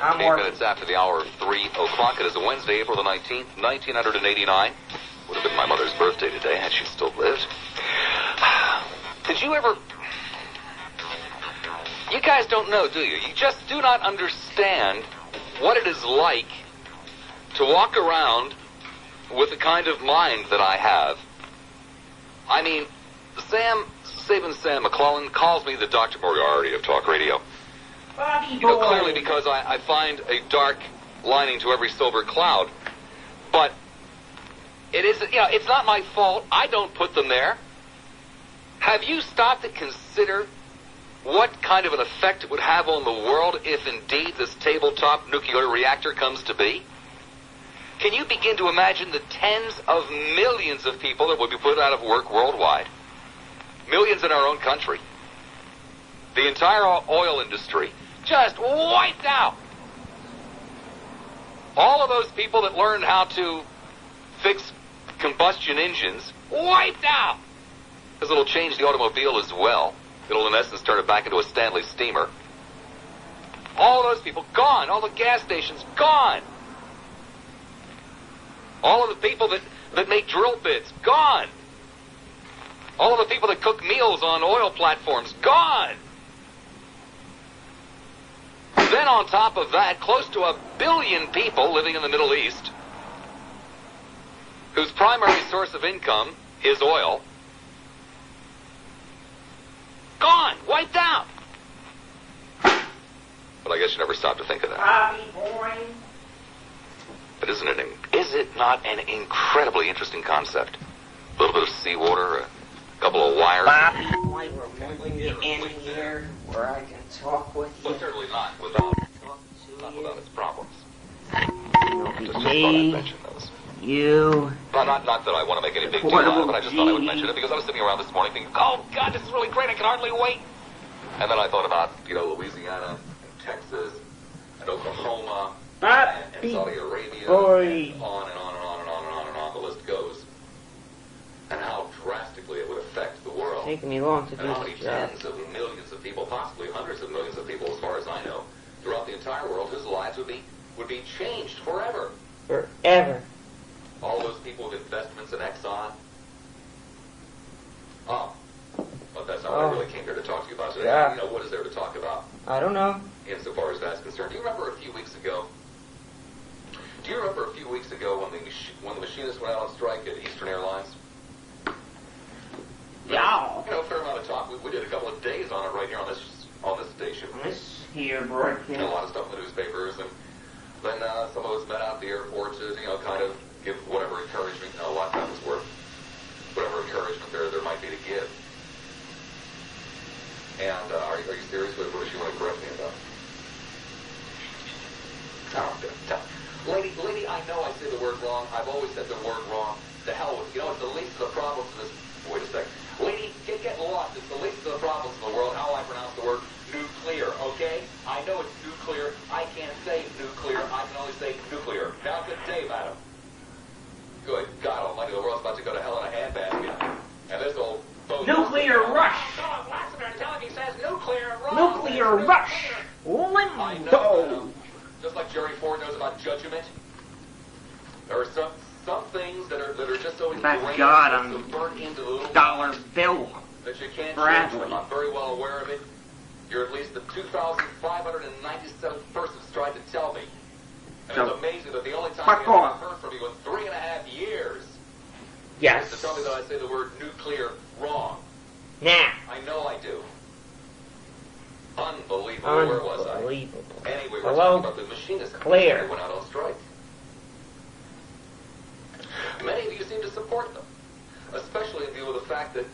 I'm 8 minutes after the hour of 3 o'clock. It is a Wednesday, April the 19th, 1989. Would have been my mother's birthday today had she still lived. Did you ever... You guys don't know, do you? You just do not understand what it is like to walk around with the kind of mind that I have. I mean, Sabin Sam McClellan calls me the Dr. Moriarty of talk radio. Bobby You know, boy. clearly because I find a dark lining to every silver cloud. But it is, you know, it's not my fault. I don't put them there. Have you stopped to consider what kind of an effect it would have on the world if indeed this tabletop nuclear reactor comes to be? Can you begin to imagine the tens of millions of people that would be put out of work worldwide? Millions in our own country. The entire oil industry just wiped out. All of those people that learned how to fix combustion engines wiped out. Because it'll change the automobile as well. It'll, in essence, turn it back into a Stanley steamer. All of those people gone. All the gas stations gone. All of the people that make drill bits gone. All of the people that cook meals on oil platforms gone. Then on top of that, close to 1 billion people living in the Middle East whose primary source of income is oil. Gone. Wiped out. But I guess you never stopped to think of that. Bobby boy. But is it not an incredibly interesting concept? A little bit of seawater, a couple of wires. Bobby boy, we're moving you in here where I can talk with you. But certainly not without its problems. You'll be Just thought I'd me, mention those. you. Not that I want to make any big deal out of it, but I just thought I would mention it because I was sitting around this morning thinking, oh, God, this is really great. I can hardly wait. And then I thought about, Louisiana and Texas and Oklahoma and Saudi Arabia boy. and on and on and on and on and on and on the list goes. And how drastically it would affect the world. It's taking me long to do And how many this job. tens of millions of people, possibly hundreds of millions of people, as far as I know, throughout the entire world, whose lives would be changed forever. Forever. All those people with investments in Exxon. Oh, but that's not what I really came here to talk to you about today. Yeah. You know, what is there to talk about I don't know. insofar as that's concerned? Do you remember a few weeks ago when the machinists went out on strike at Eastern Airlines? Yeah. You know, a fair amount of talk. We did a couple of days on it right here on this station. This here And a broadcast. lot of stuff in the newspapers, and then some of us met out at the airport to, kind of give whatever encouragement, a lot of times it's worth whatever encouragement there might be to give. And are you serious? What does she want to correct me about? Oh, lady, I know I say the word wrong. I've always said the word wrong. The hell with it. It's the least of the problems in this. Wait a sec. Lady, get lost. It's the least of the problems in the world how I pronounce the word nuclear, okay? I know it's nuclear. I can't say nuclear. I can only say nuclear. Now, good day, madam. Good God almighty, the world's about to go to hell in a handbasket. And this old... Nuclear rush. Oh, Lassiter intelligence says nuclear rush. Nuclear rush. I know. Just like Jerry Ford knows about judgment. There are some things that are just so Thank ingrained God so I'm burnt into the little dollar bill. that you can't change Bradley. them. I'm very well aware of it. You're at least the 2,597th person who's tried to tell me. And So, it's amazing that the only time fuck I've off. heard from you in 3.5 years Yes. is to tell me that I say the word nuclear wrong. Nah. I know I do. Unbelievable. Where was I? Unbelievable. Anyway, we're Hello? talking about the machinists Clear. who went out on strike. Many of you seem to support them, especially in view of the fact that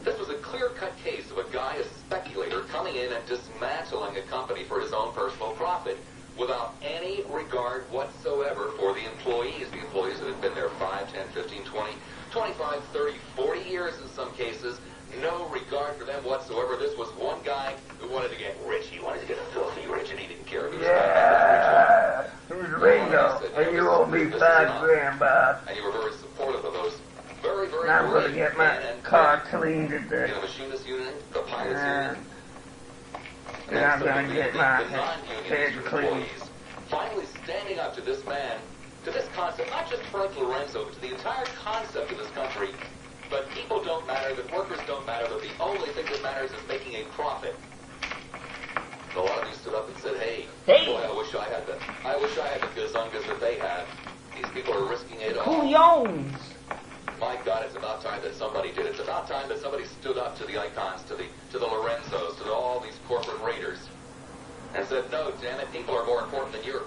this was a clear-cut case of a guy, a speculator, coming in and dismantling a company for his own personal profit without any regard whatsoever for the employees that had been there 5, 10, 15, 20, 25, 30, 40 years in some cases. No regard for them whatsoever. This was one guy who wanted to get rich. He wanted to get filthy rich, and he didn't care if he was Who's Ringo? And you owe me $5 grand, Bob. And you were very supportive of those very, very And I'm going to great get my men and car women cleaned at in the machinist unit, the pilots union. And I'm gonna get my head clean. employees finally standing up to this man, to this concept, not just Frank Lorenzo, but to the entire concept of this country. But people don't matter, that workers don't matter, that the only thing that matters is making a profit. A lot of you stood up and said, hey, boy, I wish I had the gazungas that they had. These people are risking it all. Couillons. My God, it's about time that somebody did. It's about time that somebody stood up to the icons, to the Lorenzos, to all these corporate raiders, and said, no, damn it, people are more important than your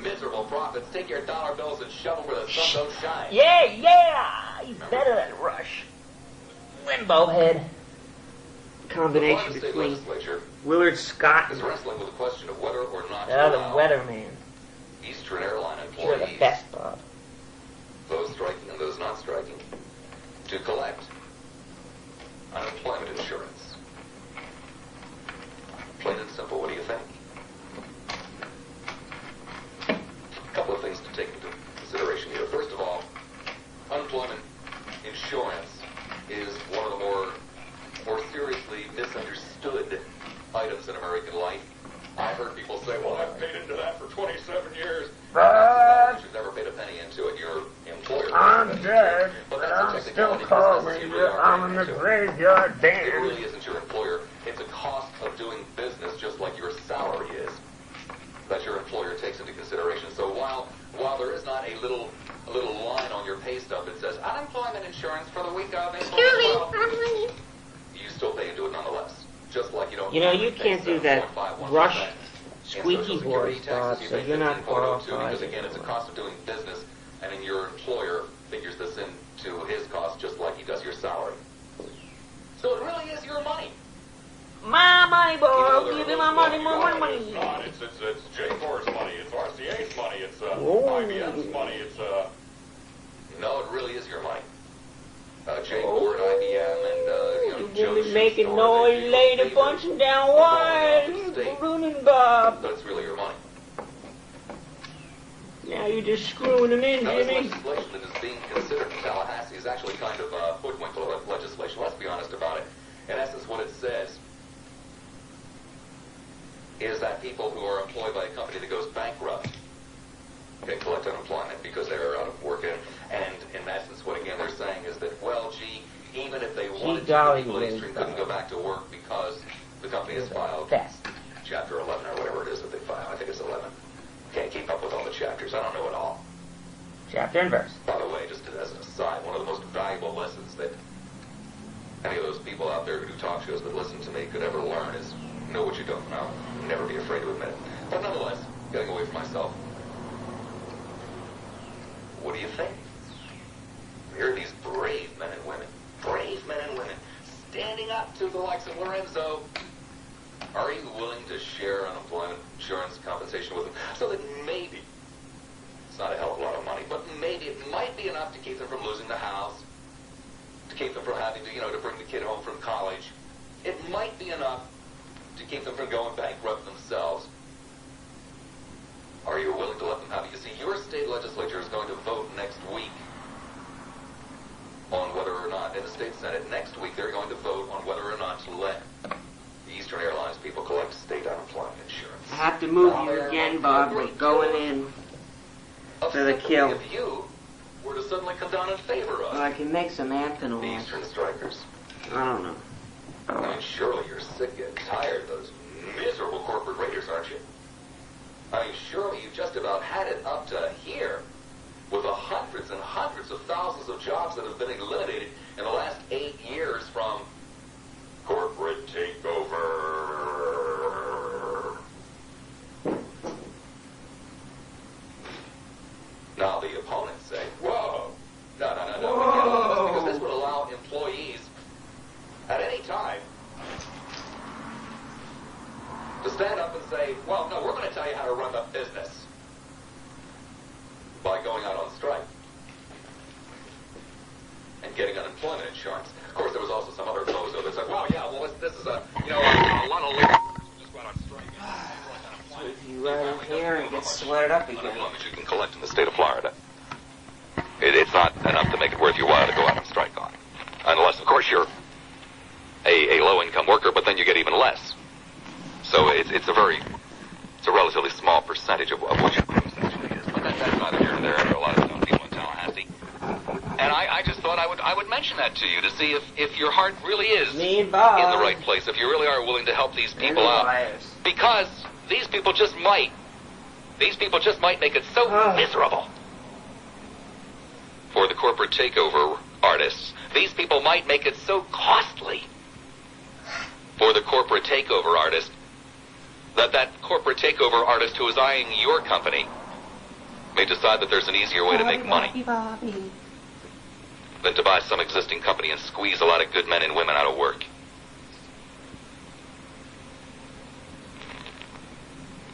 miserable profits. Take your dollar bills and shove them where the sun don't shine. Yeah! He's better than Rush. Limbo head. Combination The between legislature Willard Scott is and wrestling with the question of whether or not to the allow weatherman. Eastern Airline You're employees, the best, Bob. those striking and those not striking, to collect unemployment insurance. Plain and simple, what do you think? A couple of things to take into consideration here. First of all, unemployment insurance is one of the more seriously misunderstood items in American life. I've heard people say, well, I've paid into that for 27 years. But You've never paid a penny into it. Your employer. I'm dead, But but that's a I'm still technicality because calling that's you. what you really are I'm in paying the into. graveyard It dance. really isn't your employer. It's a cost of doing business, just like your salary is, that your employer takes into consideration. So while there is not a little line on your pay stub that says unemployment insurance for the week of April 12th, you still pay into it nonetheless. Just like you don't. You know, you can't do that 7.51% Rush in squeaky Social Security voice, taxes. Bob, You so pay you're not 15.02 because qualified. again, it's a cost of doing business, and then your employer figures this into his cost just like he does your salary. So it really is your money. My money, boy. Even though I'll there give are you those my money, who my argue, money, It's money. not. It's J-Corps money. It's RCA's money. It's Whoa. IBM's money. It's No, it really is your money. Jay Ford, IBM, and You're Joe gonna be Shoe making Store, noise they do later, favors punching down for wires, going off the state. ballooning Bob. But it's really your money. Now you're just screwing them in, Now, this Jimmy. legislation that is being considered in Tallahassee is actually kind of hoodwinked legislation. Let's be honest about it. In essence, what it says is that people who are employed by a company that goes bankrupt can collect unemployment because they're out of work. And in essence, what again they're saying is that, well, gee, even if they wanted to, golly, people Liz, Eastern couldn't go back to work because the company has filed Best. Chapter 11 or whatever it is that they file. I think it's 11. Can't keep up with all the chapters. I don't know it all. Chapter and verse. By the way, just as an aside, one of the most valuable lessons that any of those people out there who do talk shows that listen to me could ever learn is know what you don't know. Never be afraid to admit it. But nonetheless, getting away from myself, what do you think? Here are these brave men and women, standing up to the likes of Lorenzo. Are you willing to share unemployment insurance compensation with them so that maybe, it's not a hell of a lot of money, but maybe it might be enough to keep them from losing the house, to keep them from having to, to bring the kid home from college. It might be enough to keep them from going bankrupt themselves. Are you willing to let them have it? You see, your state legislature is going to vote next week on whether or not, in the state senate, next week they're going to vote on whether or not to let the Eastern Airlines people collect state unemployment insurance. I have to move you again, Bob. We're going in for the kill. If you were to suddenly come down in favor of Well, I can make some the ethanol. Eastern strikers, I don't know. I mean, surely you're sick and tired of those miserable corporate raiders, aren't you? I mean, surely you've just about had it up to here with the hundreds and hundreds of thousands of jobs that have been eliminated in the last 8 years from corporate takeover. Now, the opponents say, whoa, no, we can't allow this, because this would allow employees at any time to stand up and say, well, no, we're going to tell you how to run the business by going out on strike and getting unemployment insurance. Of course, there was also some other bozo that said, well, yeah, well, this is a lot of labor just went on strike. If you run in here and get sweated up again. Unemployment you can collect in the state of Florida. It's not enough to make it worth your while to go out and strike on. Unless, of course, you're a low-income worker, but then you get even less. So it's a relatively small percentage of what your crew essentially is. But that's neither here nor there. There are a lot of young people in Tallahassee. And I just thought I would mention that to you to see if your heart really is in the right place, if you really are willing to help these people out. Because these people just might make it so miserable for the corporate takeover artists. These people might make it so costly for the corporate takeover artist that corporate takeover artist who is eyeing your company may decide that there's an easier way to make money than to buy some existing company and squeeze a lot of good men and women out of work.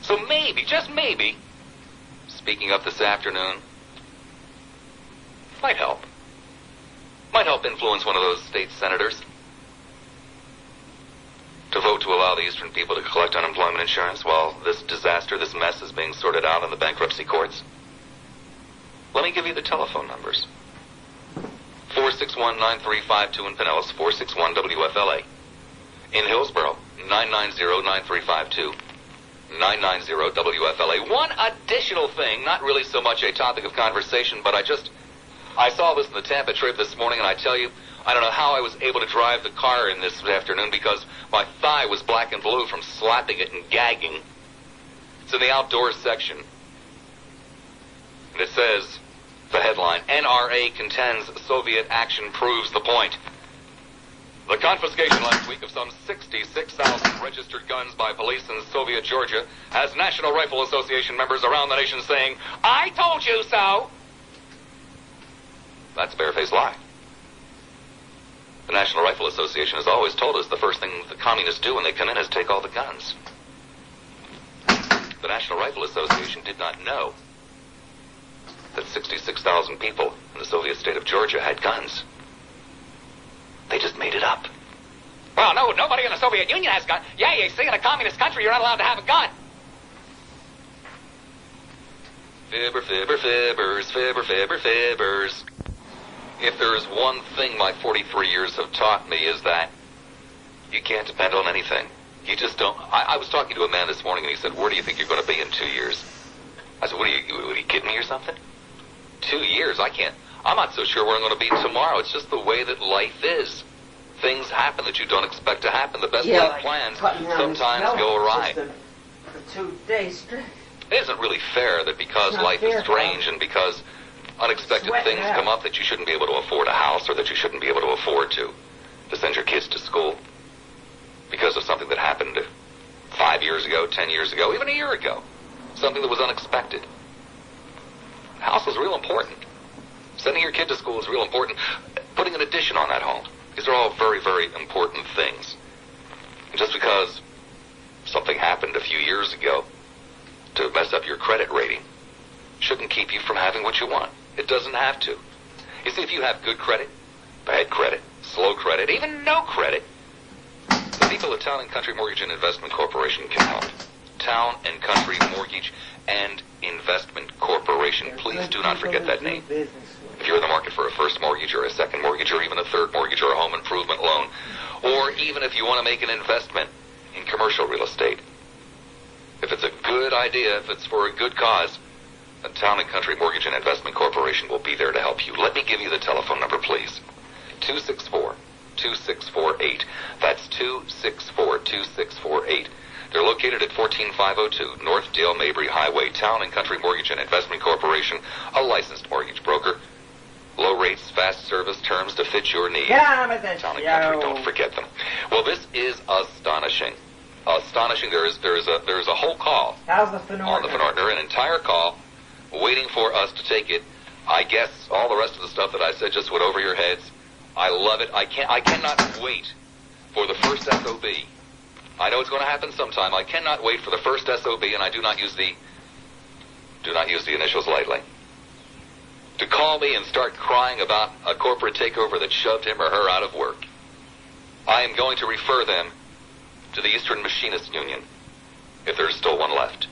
So maybe, just maybe, speaking up this afternoon might help. Might help influence one of those state senators to vote to allow the Eastern people to collect unemployment insurance while this disaster, this mess is being sorted out in the bankruptcy courts. Let me give you the telephone numbers. 461-9352 in Pinellas, 461-WFLA. In Hillsborough, 990-9352. 990-WFLA. One additional thing, not really so much a topic of conversation, but I saw this in the Tampa Trib this morning, and I tell you, I don't know how I was able to drive the car in this afternoon because my thigh was black and blue from slapping it and gagging. It's in the outdoors section. And it says, the headline, NRA contends Soviet action proves the point. The confiscation last week of some 66,000 registered guns by police in Soviet Georgia has National Rifle Association members around the nation saying, I told you so! That's a barefaced lie. The National Rifle Association has always told us the first thing the communists do when they come in is take all the guns. The National Rifle Association did not know that 66,000 people in the Soviet state of Georgia had guns. They just made it up. Well, no, nobody in the Soviet Union has guns. Yeah, you see, in a communist country, you're not allowed to have a gun. Fibber, fibber, fibbers, fibber, fibber, fibbers. If there is one thing my 43 years have taught me is that you can't depend on anything. You just don't. I was talking to a man this morning and he said, where do you think you're going to be in 2 years? I said, what are you kidding me or something? 2 years? I'm not so sure where I'm going to be tomorrow. It's just the way that life is. Things happen that you don't expect to happen. The best laid plans sometimes go awry. For 2 days straight. It isn't really fair that because life is strange and because unexpected things come up that you shouldn't be able to afford a house or that you shouldn't be able to afford to send your kids to school because of something that happened 5 years ago, 10 years ago, even a year ago. Something that was unexpected. The house is real important. Sending your kid to school is real important. Putting an addition on that home. These are all very, very important things. And just because something happened a few years ago to mess up your credit rating shouldn't keep you from having what you want. It doesn't have to. You see, if you have good credit, bad credit, slow credit, even no credit, the people at Town and Country Mortgage and Investment Corporation can help. Town and Country Mortgage and Investment Corporation. Please do not forget that name. If you're in the market for a first mortgage or a second mortgage or even a third mortgage or a home improvement loan, or even if you want to make an investment in commercial real estate, if it's a good idea, if it's for a good cause, then Town and Country Mortgage and Investment Corporation will be there to help you. Let me give you the telephone number, please. 264-2648. That's 264-2648. They're located at 14502 North Dale Mabry Highway. Town and Country Mortgage and Investment Corporation, a licensed mortgage broker. Low rates, fast service, terms to fit your needs. Town and Country, don't forget them. Well, this is astonishing. Astonishing. There is a whole call on the Phenordner, an entire call waiting for us to take it. I guess all the rest of the stuff that I said just went over your heads. I love it. I cannot wait for the first SOB. I know it's going to happen sometime. I cannot wait for the first SOB, and I do not use the initials lightly, to call me and start crying about a corporate takeover that shoved him or her out of work. I am going to refer them to the Eastern Machinist Union, if there's still one left,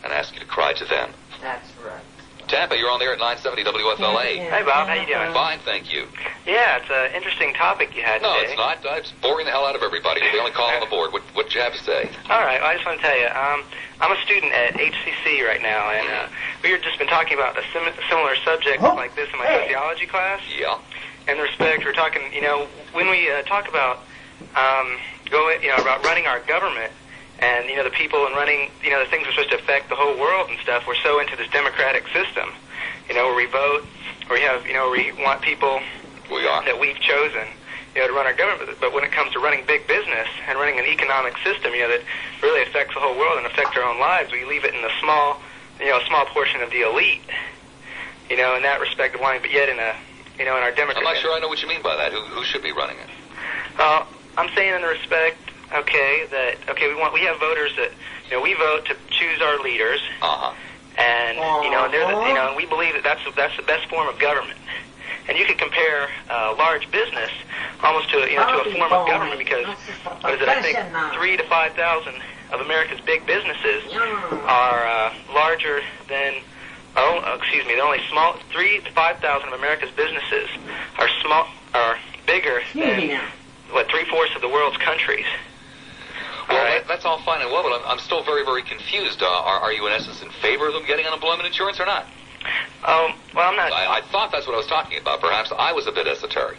and ask you to cry to them. That's right. Tampa, you're on there at 970 WFLA. Hey, Bob, how you doing? Fine, thank you. Yeah, it's an interesting topic you had No, today. it's not. It's boring the hell out of everybody. You're the only call on the board. What'd you have to say? All right, well, I just want to tell you, I'm a student at HCC right now, and we have just been talking about a similar subject like this in my sociology class. Yeah. In respect, we're talking, when we talk about about running our government and, the people and running, the things that are supposed to affect the whole world and stuff, we're so into this democratic system, where we vote, where we have, we want people that we've chosen, to run our government. But when it comes to running big business and running an economic system, that really affects the whole world and affects our own lives, we leave it in the small portion of the elite, in that respect of line, but yet in our democracy. I'm not sure I know what you mean by that. Who should be running it? I'm saying in the respect, we have voters that, we vote to choose our leaders, and and we believe that that's the best form of government. And you could compare large business almost to a form of government because I think 3,000 to 5,000 of America's big businesses are larger than. They're only small. 3,000 to 5,000 of America's businesses are bigger than 3/4 of the world's countries. Well, right. that's all fine and well, but I'm still very, very confused. Are you in essence in favor of them getting unemployment insurance or not? Well, I'm not. I thought that's what I was talking about. Perhaps I was a bit esoteric.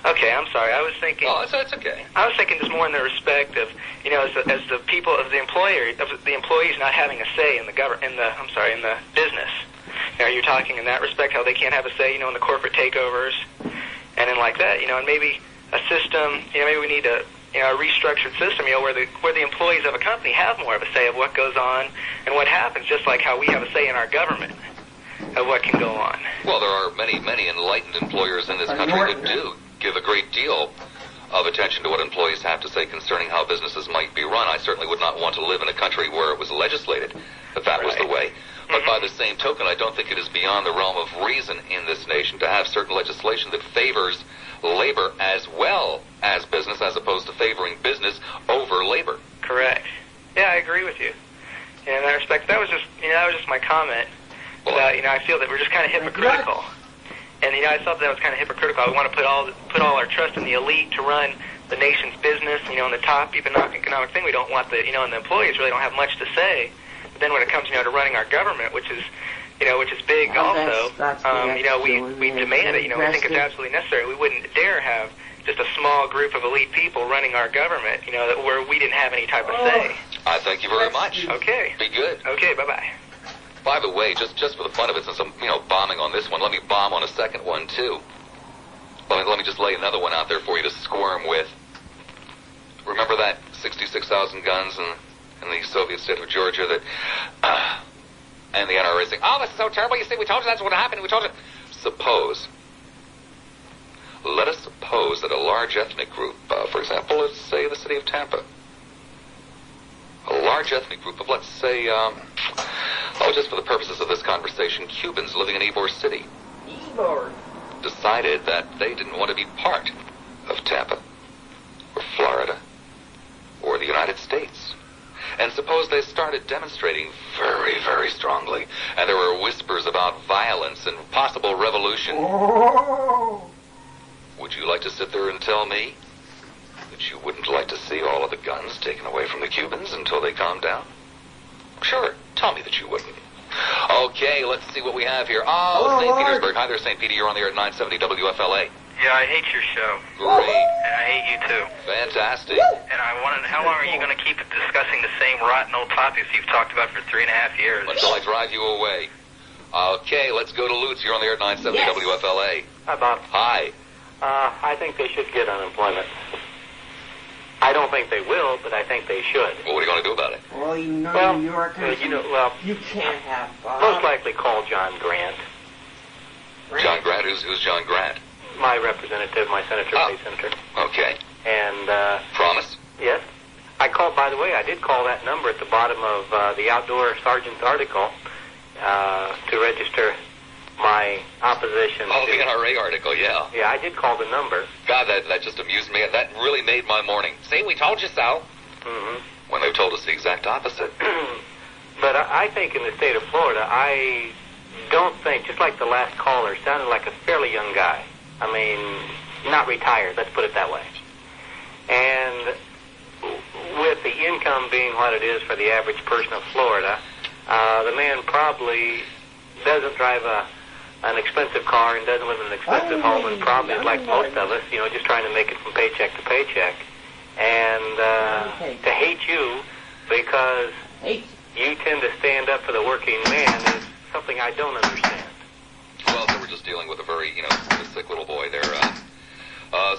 Okay, I'm sorry. I was thinking. Oh, it's okay. I was thinking just more in the respect of, as the people of the employees not having a say in the in the business. You're talking in that respect how they can't have a say, in the corporate takeovers, and then like that, and maybe a system. Maybe we need a restructured system, where the employees of a company have more of a say of what goes on and what happens, just like how we have a say in our government of what can go on. Well, there are many, many enlightened employers in this country that do give a great deal of attention to what employees have to say concerning how businesses might be run. I certainly would not want to live in a country where it was legislated, if that was the way. But by the same token, I don't think it is beyond the realm of reason in this nation to have certain legislation that favors labor as well as business, as opposed to favoring business over labor. Correct. Yeah, I agree with you. In that respect, that was just my comment. Well, I feel that we're just kind of hypocritical. And, I thought that was kind of hypocritical. We want to put all our trust in the elite to run the nation's business, in the top economic thing. We don't want the employees really don't have much to say. But then when it comes, to running our government, which is big also, we demand it. We think it's absolutely necessary. We wouldn't dare have just a small group of elite people running our government, where we didn't have any type of say. I thank you very much. Okay. Be good. Okay, bye-bye. By the way, just for the fun of it, since I'm, bombing on this one, let me bomb on a second one, too. Let me just lay another one out there for you to squirm with. Remember that 66,000 guns in the Soviet state of Georgia that, and the NRA saying, oh, this is so terrible, you see, we told you that's what happened, we told you. Let us suppose that a large ethnic group, for example, let's say the city of Tampa, a large ethnic group of, let's say, just for the purposes of this conversation, Cubans living in Ybor City decided that they didn't want to be part of Tampa or Florida or the United States. And suppose they started demonstrating very, very strongly, and there were whispers about violence and possible revolution. Would you like to sit there and tell me that you wouldn't like to see all of the guns taken away from the Cubans until they calm down? Sure, tell me that you wouldn't. Okay, let's see what we have here. Oh, St. Petersburg. Hi there, St. Peter. You're on the air at 970 WFLA. Yeah, I hate your show. Great. And I hate you too. Fantastic. And I wanted, how long are you going to keep discussing the same rotten old topics you've talked about for 3.5 years? Until I drive you away. Okay, let's go to Lutz. You're on the air at 970 WFLA. Hi, Bob. Hi. I think they should get unemployment. I don't think they will, but I think they should. Well, what are you going to do about it? Well, New Yorkers, you can't have most likely call John Grant. John Grant? Who's John Grant? My representative, my senator, state senator. Okay. And, Promise? Yes. I called, by the way, I did call that number at the bottom of the Outdoor Sergeant's article to register my opposition. Oh, the NRA article, yeah. Yeah, I did call the number. God, that just amused me. That really made my morning. See, we told you so. Mm-hmm. When they told us the exact opposite. But I think in the state of Florida, I don't think, just like the last caller, sounded like a fairly young guy. I mean, not retired, let's put it that way. And with the income being what it is for the average person of Florida, the man probably doesn't drive an expensive car and doesn't live in an expensive home, and probably is like most of us, just trying to make it from paycheck to paycheck. And to hate you because you tend to stand up for the working man is something I don't understand. Well, so we're just dealing with a very, sick little boy there.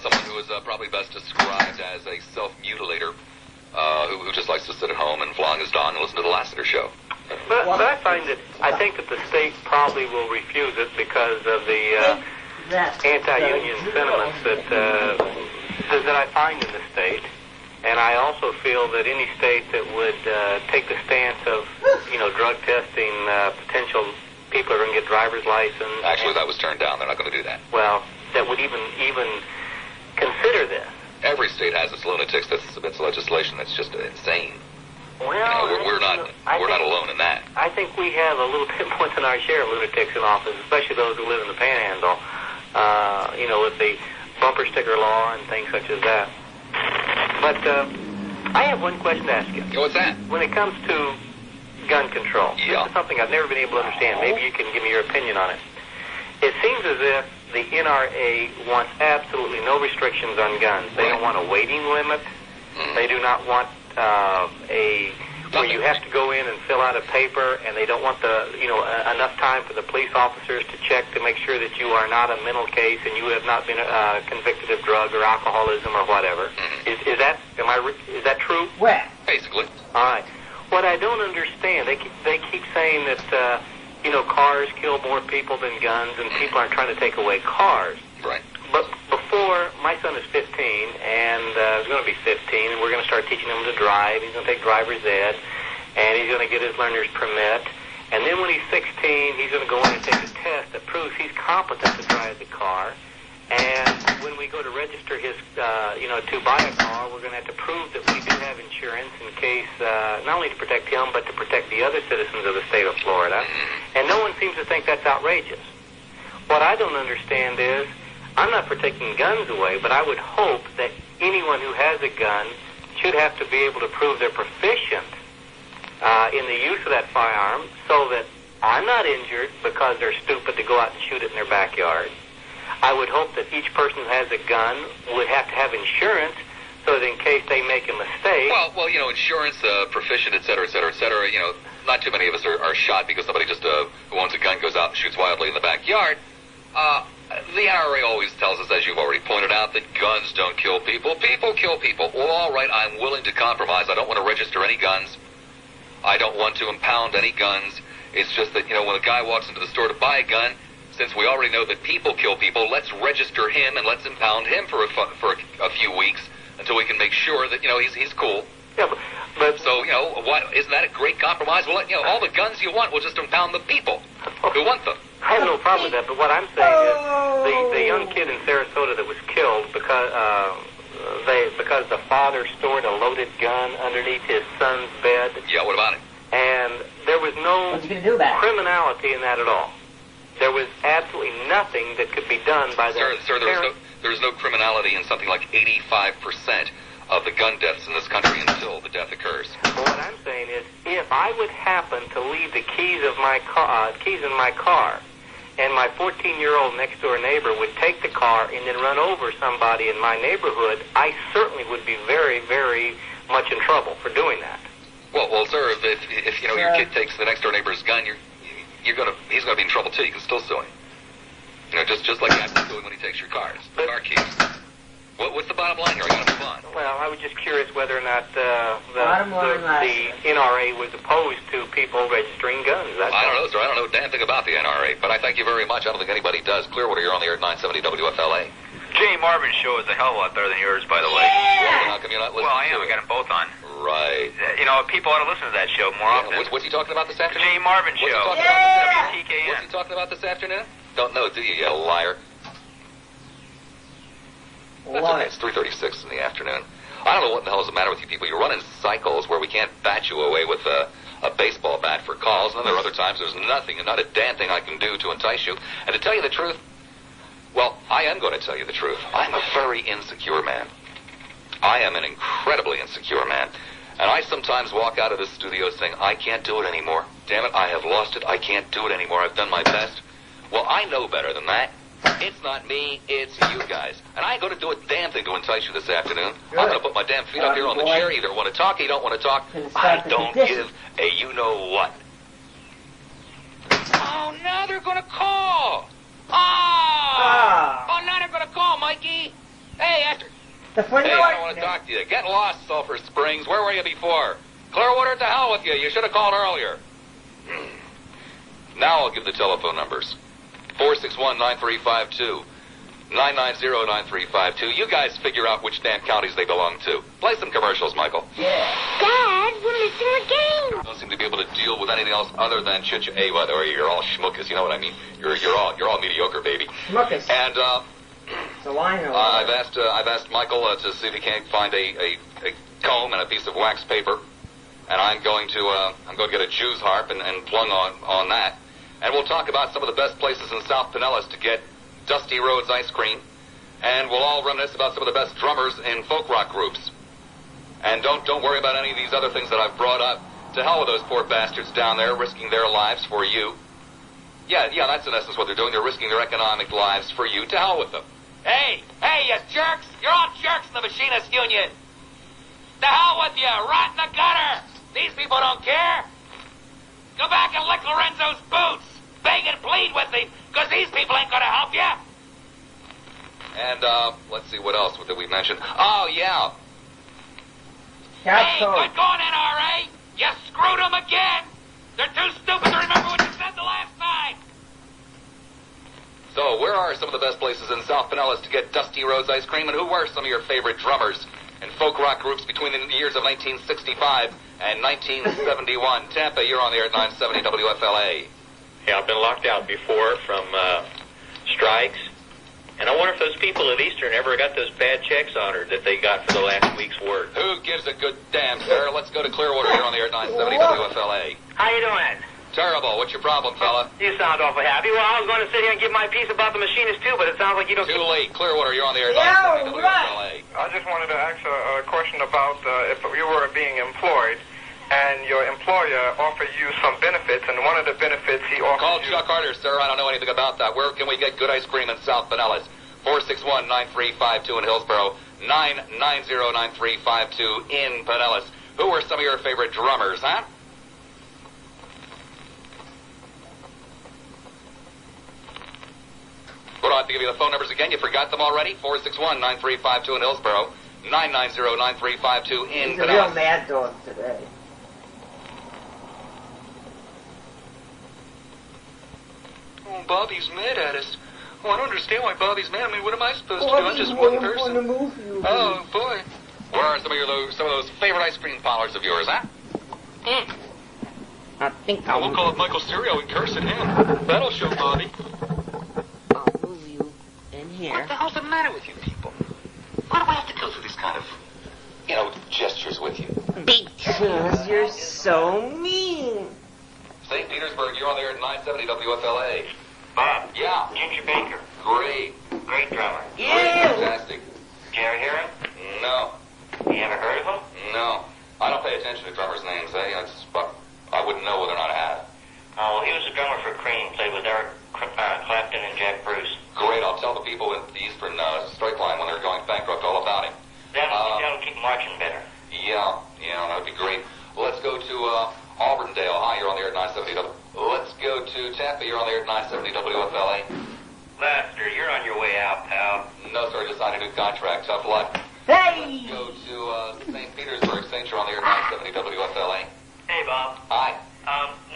Someone who is probably best described as a self-mutilator who just likes to sit at home and flog his dong and listen to the Lassiter show. But I think that the state probably will refuse it because of the anti-union sentiments that I find in the state. And I also feel that any state that would take the stance of, drug testing potential people are going to get driver's license. Actually, that was turned down. They're not going to do that. Well, that would even consider this. Every state has its lunatics that submits legislation that's just insane. Well, we're not alone in that. I think we have a little bit more than our share of lunatics in office, especially those who live in the Panhandle. With the bumper sticker law and things such as that. But I have one question to ask you. What's that? When it comes to gun control, this is something I've never been able to understand. Maybe you can give me your opinion on it. It seems as if the NRA wants absolutely no restrictions on guns. They don't want a weighting limit. They do not want where you have to go in and fill out a paper, and they don't want enough time for the police officers to check to make sure that you are not a mental case and you have not been convicted of drug or alcoholism or whatever. Is that true? Well, basically. All right. What I don't understand, they keep saying that cars kill more people than guns, and people aren't trying to take away cars. Right. But before, my son is 15, and he's going to be 15, and we're going to start teaching him to drive. He's going to take driver's ed, and he's going to get his learner's permit. And then when he's 16, he's going to go in and take a test that proves he's competent to drive the car. And when we go to register his, to buy a car, we're going to have to prove that we do have insurance in case, not only to protect him, but to protect the other citizens of the state of Florida. And no one seems to think that's outrageous. What I don't understand is, I'm not for taking guns away, but I would hope that anyone who has a gun should have to be able to prove they're proficient in the use of that firearm so that I'm not injured because they're stupid to go out and shoot it in their backyard. I would hope that each person who has a gun would have to have insurance so that in case they make a mistake... Well, insurance, proficient, et cetera, et cetera, et cetera, not too many of us are shot because somebody just who owns a gun goes out and shoots wildly in the backyard. The NRA always tells us, as you've already pointed out, that guns don't kill people. People kill people. Well, all right, I'm willing to compromise. I don't want to register any guns. I don't want to impound any guns. It's just that, when a guy walks into the store to buy a gun, since we already know that people kill people, let's register him and let's impound him for a few weeks until we can make sure that, he's cool. Yeah, but so, isn't that a great compromise? Well, all the guns you want, we'll just impound the people who want them. I have no problem with that, but what I'm saying is the young kid in Sarasota that was killed because the father stored a loaded gun underneath his son's bed. Yeah, what about it? And there was no criminality in that at all. There was absolutely nothing that could be done by the Sir, there's no criminality in something like 85% of the gun deaths in this country until the death occurs. Well, what I'm saying is, if I would happen to leave the keys in my car, and my 14-year-old next-door neighbor would take the car and then run over somebody in my neighborhood, I certainly would be very, very much in trouble for doing that. Well, sir, if your kid takes the next-door neighbor's gun, he's going to be in trouble too. You can still sue him. Just like you have to sue him when he takes your car keys. What's the bottom line here? I got to move on. Well, I was just curious whether or not the NRA was opposed to people registering guns. I don't know, sir. I don't know a damn thing about the NRA, but I thank you very much. I don't think anybody does. Clearwater, you're on the air at 970 WFLA. Jay Marvin's show is a hell of a lot better than yours, by the way. Well, how come you're not listening? Well, I am. We got them both on. Right. People ought to listen to that show more often. What's he talking about this afternoon? Jay Marvin show. WTKN. What's he talking about this afternoon? Don't know, do you, you liar? That's okay. It's 3:36 in the afternoon. I don't know what the hell is the matter with you people. You're running cycles where we can't bat you away with a baseball bat for calls, and then there are other times there's nothing and not a damn thing I can do to entice you. And to tell you the truth, Well, I am going to tell you the truth. I'm a very insecure man. I am an incredibly insecure man. And I sometimes walk out of this studio saying, I can't do it anymore. Damn it, I have lost it. I can't do it anymore. I've done my best. Well, I know better than that. It's not me, it's you guys. And I ain't going to do a damn thing to entice you this afternoon. Good. I'm going to put my damn feet up here on the chair. You either want to talk or you don't want to talk. I don't give a you-know-what. Oh, now they're going to call. Oh, now they're going to call, Mikey. Hey, after... The funny Hey, I don't want to talk to you. Get lost, Sulphur Springs. Where were you before? Clearwater, to hell with you. You should have called earlier. Now I'll give the telephone numbers. 461-9352. 990-9352. You guys figure out which damn counties they belong to. Play some commercials, Michael. Yeah. Dad, we're missing a game. Don't seem to be able to deal with anything else other than chit-chat. Hey, by the way, you're all schmuckas. You know what I mean? You're all mediocre, baby. Schmuckas. And It's a line over I've asked Michael to see if he can't find a comb and a piece of wax paper, and I'm going to get a Jew's harp and plung on that, and we'll talk about some of the best places in South Pinellas to get Dusty Rhodes ice cream, and we'll all reminisce about some of the best drummers in folk rock groups. And don't worry about any of these other things that I've brought up. To hell with those poor bastards down there risking their lives for you. Yeah, that's in essence what they're doing. They're risking their economic lives for you. To hell with them. Hey, you jerks! You're all jerks in the Machinists Union! To hell with you! Rot in the gutter! These people don't care! Go back and lick Lorenzo's boots! Beg and plead with him, because these people ain't gonna help you! And, let's see, what else did we mention? Oh, yeah. Hey, good going, NRA! You screwed them again! They're too stupid to remember what you said the last time! So, where are some of the best places in South Pinellas to get Dusty Rhodes ice cream, and who were some of your favorite drummers in folk rock groups between the years of 1965 and 1971? Tampa, you're on the air at 970 WFLA. Yeah, I've been locked out before from strikes, and I wonder if those people at Eastern ever got those bad checks honored that they got for the last week's work. Who gives a good damn, sir? Let's go to Clearwater. You're on the air at 970 WFLA. How you doing? Terrible. What's your problem, fella? You sound awful happy. Well, I was going to sit here and give my piece about the Machinists, too, but it sounds like you don't... Too late. Clearwater, you're on the air at 970 WFLA. I just wanted to ask a question about if you were being employed and your employer offered you some benefits, and one of the benefits he offered Call Chuck Carter, sir. I don't know anything about that. Where can we get good ice cream in South Pinellas? 461-9352 in Hillsborough, 990-9352 in Pinellas. Who were some of your favorite drummers, huh? What do I have to give you the phone numbers again? You forgot them already? 461-9352 in Hillsborough, 990-9352 in He's Pinellas. a real mad dog today. Oh, Bobby's mad at us. Oh, I don't understand why Bobby's mad. I mean, what am I supposed to do? I'm just one person. Oh, boy. Where are some of those favorite ice cream parlors of yours, huh? I think We'll call up Michael Serio and curse at him. That'll show Bobby. I'll move you in here. What the hell's the matter with you people? Why do I have to go through these kind of, gestures with you? Because you're so mean. St. Petersburg, you're on there at 970 WFLA. Bob. Yeah. Ginger Baker. Great. Great drummer. Yeah. Fantastic. Did you ever hear him? No. You ever heard of him? No. I don't pay attention to drummers' names, but I wouldn't know whether or not I had. Oh, well, he was a drummer for Cream. Played with Eric Clapton and Jack Bruce. Great. I'll tell the people at the Eastern Strike Line when they're going bankrupt all about him. That'll keep marching better. Yeah, that would be great. Let's go to Auburndale. Hi, you're on the air at 970 W. Let's go to Tampa. You're on the air at 970 WFLA. Lassiter, you're on your way out, pal. No, sir, I just signed a new contract. Tough luck. Hey! Let's go to St. Petersburg. St. You're on the air at 970 WFLA. Hey, Bob. Hi.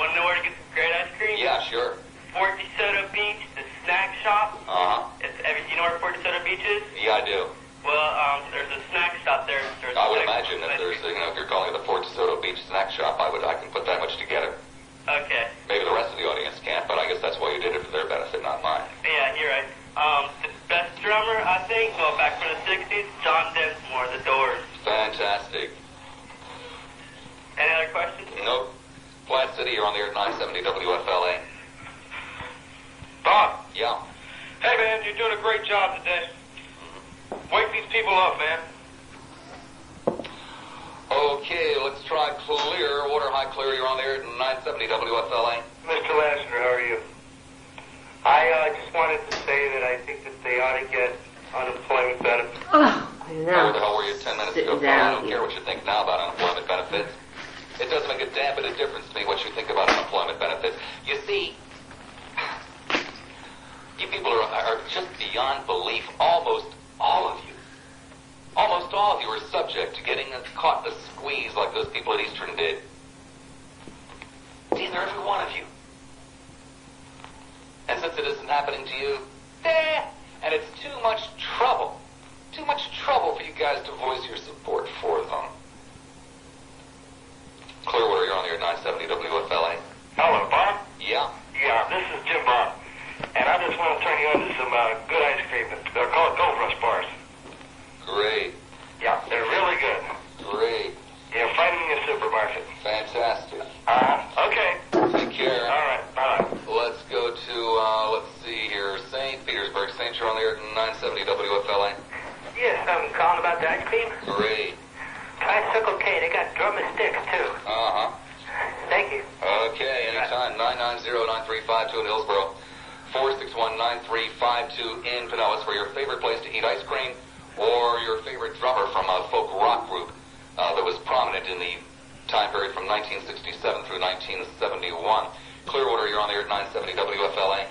Want to know where to get some great ice cream? Yeah, sure. Fort DeSoto Beach, the snack shop. Uh-huh. You know where Fort DeSoto Beach is? Yeah, I do. Well, there's a snack shop there. I would imagine that there's, if you're calling it the Fort DeSoto Beach snack shop, I can put that much together. Okay. Maybe the rest of the audience can't, but I guess that's why you did it for their benefit, not mine. Yeah, you're right. The best drummer, I think, back from the 60s, John Densmore, The Doors. Fantastic. Any other questions? Nope. Flat City, you're on the air at 970 WFLA. Bob. Yeah. Hey, man, you you're doing a great job today. Wake these people up, man. Okay, let's try clear. Water high clear. You're on the air at 970 WFLA. Mr. Lassiter, how are you? I just wanted to say that I think that they ought to get unemployment benefits. Oh, Where the hell were you 10 minutes ago? I don't care what you think now about unemployment benefits. It doesn't make a damn bit of difference to me what you think about unemployment benefits. You see, you people are just beyond belief. Almost all of you are subject to getting caught in a squeeze like those people at Eastern did. It's either every one of you. And since it isn't happening to you, and it's too much trouble for you guys to voice your support for them. Clearwater, you're on the air at 970 WFLA. Hello, Bob? Yeah. Yeah, this is Jim Bob. And I just want to turn you on to some good ice cream. They're called Gold Rush bars. Great. Yeah, they're really good. Great. Yeah, find them in your supermarket. Fantastic. Okay. Take care. All right, bye-bye. Let's go to, let's see here, St. Petersburg. St. You're on the air at 970 WFLA. Yes, I'm calling about the ice cream. Great. Tricycle K, they got drum and sticks, too. Uh-huh. Thank you. Okay, anytime. 990-9352 in Hillsborough. 461-9352 in Pinellas for your favorite place to eat ice cream or your favorite drummer from a folk rock group that was prominent in the time period from 1967 through 1971. Clearwater, you're on the air at 970 WFLA.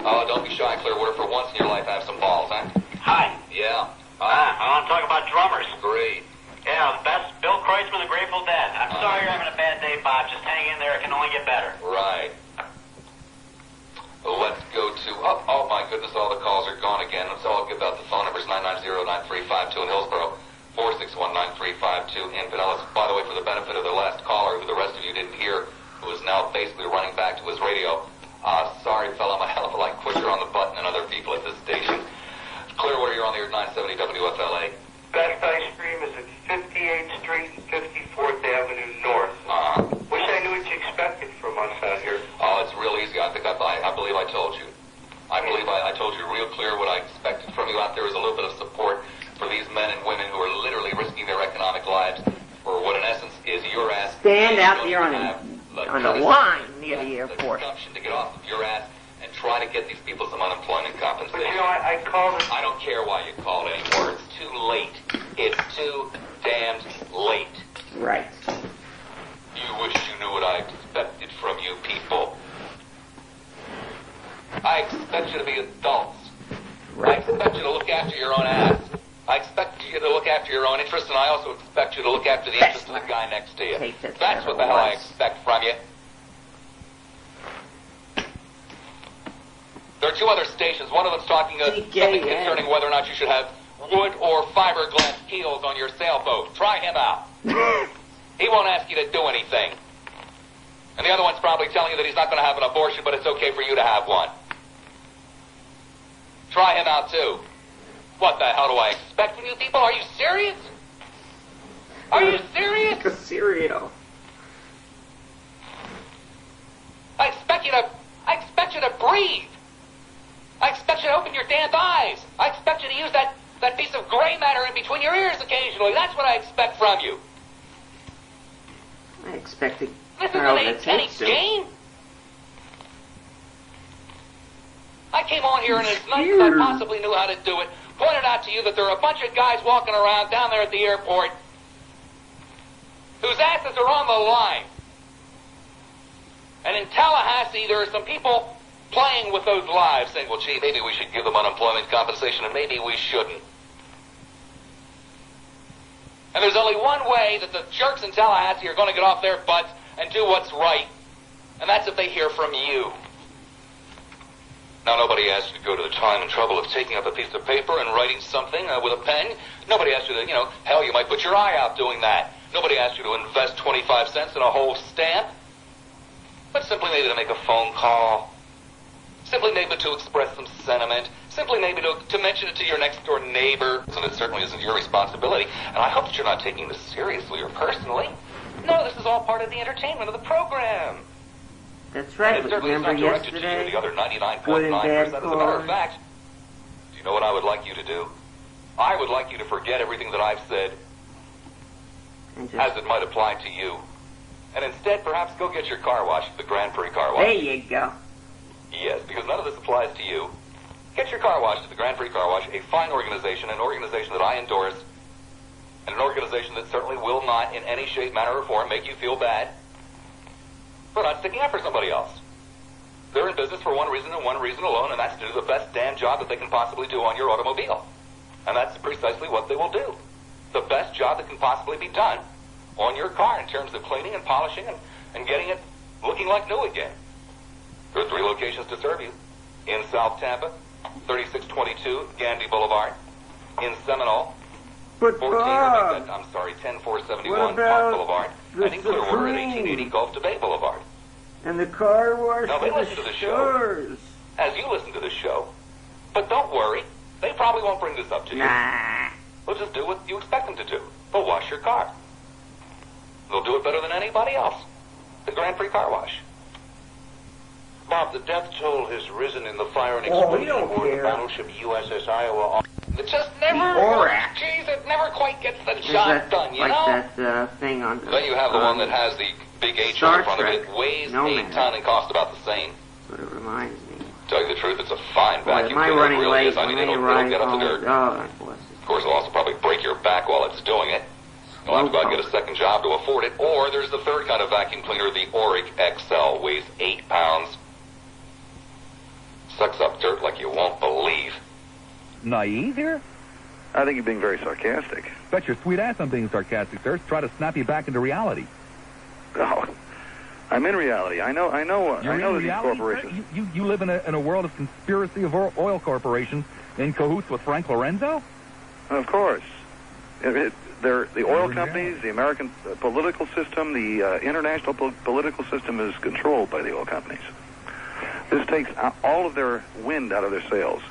Oh, don't be shy, Clearwater. For once in your life, have some balls, huh? Hi. Yeah. I want to talk about drummers. Great. Yeah, the best, Bill Kreutzmann, the Grateful Dead. I'm sorry you're having a bad day, Bob. Just hang in there. It can only get better. Right. Let's go to, oh my goodness, all the calls are gone again. Let's all give out the phone numbers, 990-9352 in Hillsborough, 461-9352 in Pinellas. By the way, for the benefit of the last caller, who the rest of you didn't hear, who is now basically running back to his radio, sorry, fella, I'm a hell of a lot quicker on the button than other people at this station. Clearwater, you're on the air at 970 WFLA. Best ice cream is at 58th Street and 54th Avenue North. Wish I knew what you expected from us out here. Oh, it's real easy. I believe I told you. I believe I told you real clear what I expected from you out there is a little bit of support for these men and women who are literally risking their economic lives for what in essence is your ass. Stand out there on a line near the airport. To get off of your ass and try to get these people some unemployment compensation. But you know, I called it. I don't care why you called anymore. It's too late. It's too damned late. Right. You wish you knew what I expected from you people. I expect you to be adults. Right. I expect you to look after your own ass. I expect you to look after your own interests, and I also expect you to look after the interests of the guy next to you. That's what the hell I expect from you. There are two other stations. One of them's talking something concerning whether or not you should have wood or fiberglass keels on your sailboat. Try him out. He won't ask you to do anything. And the other one's probably telling you that he's not going to have an abortion, but it's okay for you to have one. Try him out, too. What the hell do I expect from you people? Are you serious? Are you serious? Cereal. I expect you to breathe. I expect you to open your damned eyes. I expect you to use that piece of gray matter in between your ears occasionally. That's what I expect from you. I expected this isn't any game. I came on here and as nice as I possibly knew how to do it, pointed out to you that there are a bunch of guys walking around down there at the airport whose asses are on the line. And in Tallahassee, there are some people playing with those lives, saying, well, gee, maybe we should give them unemployment compensation, and maybe we shouldn't. And there's only one way that the jerks in Tallahassee are going to get off their butts and do what's right, and that's if they hear from you. Now, nobody asked you to go to the time and trouble of taking up a piece of paper and writing something with a pen. Nobody asked you to, hell, you might put your eye out doing that. Nobody asked you to invest 25 cents in a whole stamp, but simply maybe to make a phone call. Simply maybe to express some sentiment. Simply maybe to mention it to your next-door neighbor. And it certainly isn't your responsibility. And I hope that you're not taking this seriously or personally. No, this is all part of the entertainment of the program. That's right. And it certainly is Remember not directed to yesterday? you, the other Good and 99.9%. bad As a matter of cause. fact, do you know what I would like you to do? I would like you to forget everything that I've said And just, as it might apply to you. And instead, perhaps go get your car washed at the Grand Prix Car Wash. there you go. Yes, because none of this applies to you. Get your car washed at the Grand Prix Car Wash, a fine organization, an organization that I endorse, and an organization that certainly will not in any shape, manner, or form make you feel bad for not sticking up for somebody else. They're in business for one reason and one reason alone, and that's to do the best damn job that they can possibly do on your automobile. And that's precisely what they will do. The best job that can possibly be done on your car in terms of cleaning and polishing and getting it looking like new again. There are 3 locations to serve you. In South Tampa, 3622 Gandy Boulevard. In Seminole, But 10471 what Park about Boulevard. the And in Clearwater at Supreme? 1880 Gulf to Bay Boulevard. And the car wash Now, they for listen to the show. stores. As you listen to this show. But don't worry, they probably won't bring this up to you. Nah. They'll just do what you expect them to do. They'll wash your car. They'll do it better than anybody else. The Grand Prix Car Wash. Bob, the death toll has risen in the fire and Oh, we explosion don't aboard the care. battleship USS Iowa. It just never, Borat. geez, it never quite gets the Is job that done, you like know? that thing on the... Then you have the one that has the big H Star on the front of it. Trek. Weighs No 8 man. ton and costs about the same. That's what it reminds me. To tell you the truth, it's a fine Boy, vacuum am I cleaner. It running really late? is. I mean, When it'll running get up the home? dirt. Oh, bless Of course, it'll also probably break your back while it's doing it. You'll have to go out and get a second job to afford it. Or there's the third kind of vacuum cleaner, the Auric XL. Weighs 8 pounds. Sucks up dirt like you won't believe. Naive here? I think you're being very sarcastic. Bet your sweet ass I'm being sarcastic, sir. Try to snap you back into reality. Oh, I'm in reality. I know You're I know in these reality, corporations. sir? You live in a world of conspiracy of oil corporations in cahoots with Frank Lorenzo? Of course. They're the oil in companies, the American political system, the international political system is controlled by the oil companies. This takes all of their wind out of their sails.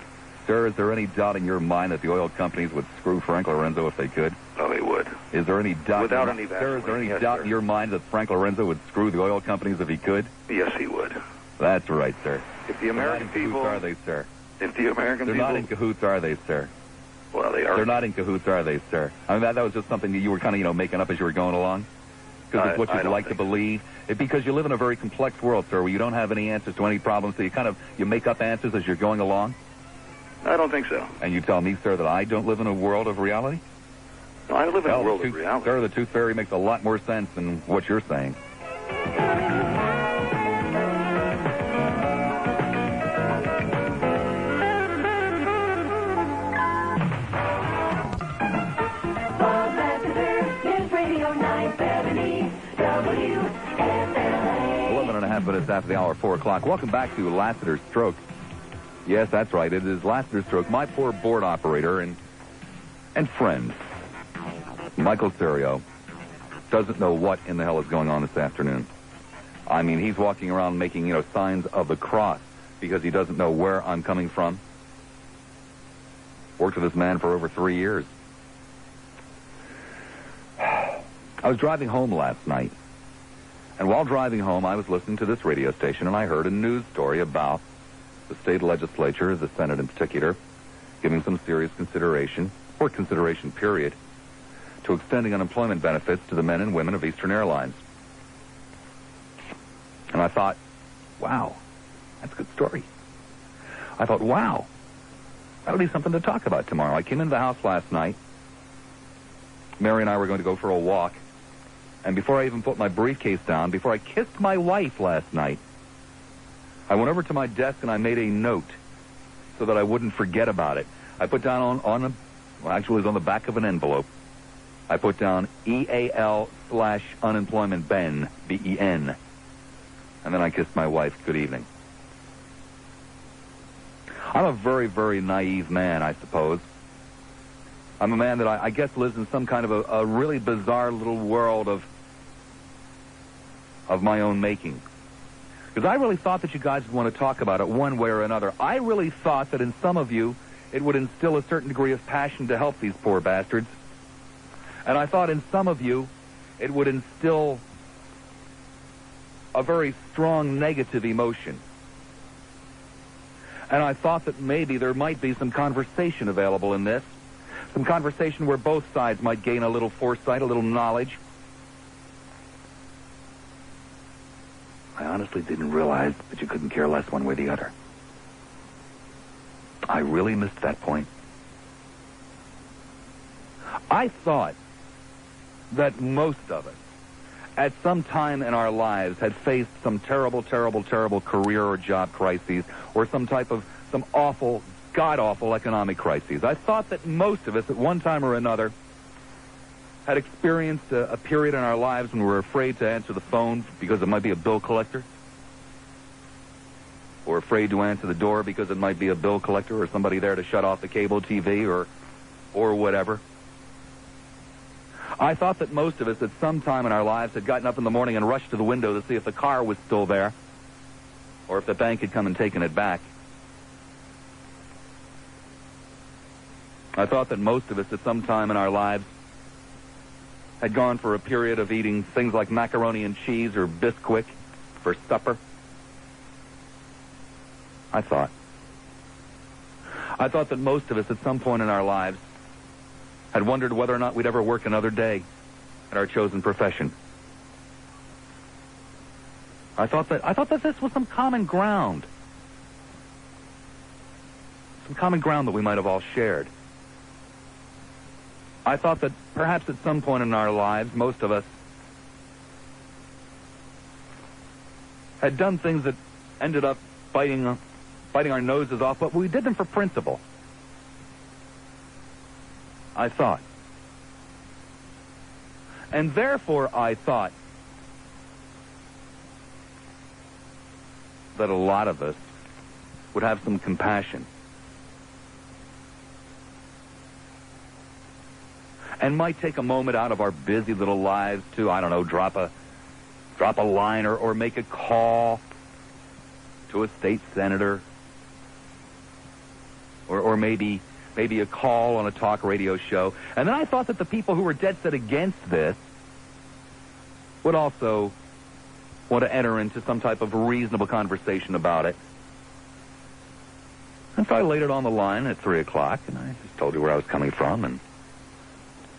Sir, is there any doubt in your mind that the oil companies would screw Frank Lorenzo if they could? Oh, they would. Is there any doubt? Without any Sir, is there any Vaseline, yes, doubt sir. in your mind that Frank Lorenzo would screw the oil companies if he could? Yes, he would. That's right, sir. If the American They're not in people, cahoots, are they, sir? if the American They're people, not in cahoots, are they, sir? well, they are. They're not in cahoots, are they, sir? I mean, that was just something that you were kind of, making up as you were going along? Because it's what I you'd don't like to think believe? Because you live in a very complex world, sir, where you don't have any answers to any problems, so you make up answers as you're going along? I don't think so. And you tell me, sir, that I don't live in a world of reality? No, I live in a Well, world the of tooth- reality. Sir, the Tooth Fairy makes a lot more sense than what you're saying. Bob Lassiter, News Radio 970, WFLA. 11 and a half minutes after the hour, 4 o'clock. Welcome back to Lassiter's Stroke. Yes, that's right. It is Lassiter's Stroke. My poor board operator and friend, Michael Serio, doesn't know what in the hell is going on this afternoon. I mean, he's walking around making, signs of the cross because he doesn't know where I'm coming from. Worked with this man for over 3 years. I was driving home last night, and while driving home, I was listening to this radio station, and I heard a news story about the state legislature, the Senate in particular, giving some serious consideration, or consideration period, to extending unemployment benefits to the men and women of Eastern Airlines. And I thought, wow, that's a good story. I thought, wow, that'll be something to talk about tomorrow. I came into the house last night. Mary and I were going to go for a walk. And before I even put my briefcase down, before I kissed my wife last night, I went over to my desk and I made a note so that I wouldn't forget about it. I put down actually it was on the back of an envelope. I put down EAL/unemployment Ben, BEN. And then I kissed my wife good evening. I'm a very, very naive man, I suppose. I'm a man that I guess lives in some kind of a really bizarre little world of my own making. Because I really thought that you guys would want to talk about it one way or another. I really thought that in some of you, it would instill a certain degree of passion to help these poor bastards. And I thought in some of you, it would instill a very strong negative emotion. And I thought that maybe there might be some conversation available in this. Some conversation where both sides might gain a little foresight, a little knowledge. I honestly didn't realize that you couldn't care less one way or the other. I really missed that point. I thought that most of us, at some time in our lives, had faced some terrible, terrible, terrible career or job crises, or some awful, god-awful economic crises. I thought that most of us, at one time or another, had experienced a period in our lives when we were afraid to answer the phone because it might be a bill collector, or afraid to answer the door because it might be a bill collector or somebody there to shut off the cable TV or whatever. I thought that most of us at some time in our lives had gotten up in the morning and rushed to the window to see if the car was still there, or if the bank had come and taken it back. I thought that most of us at some time in our lives had gone for a period of eating things like macaroni and cheese or Bisquick for supper. I thought that most of us at some point in our lives had wondered whether or not we'd ever work another day at our chosen profession. I thought that this was some common ground. Some common ground that we might have all shared. I thought that perhaps at some point in our lives, most of us had done things that ended up biting our noses off, but we did them for principle. I thought. And therefore, I thought that a lot of us would have some compassion and might take a moment out of our busy little lives to, I don't know, drop a line or make a call to a state senator, or maybe a call on a talk radio show. And then I thought that the people who were dead set against this would also want to enter into some type of reasonable conversation about it. And so I laid it on the line at 3 o'clock, and I just told you where I was coming from, and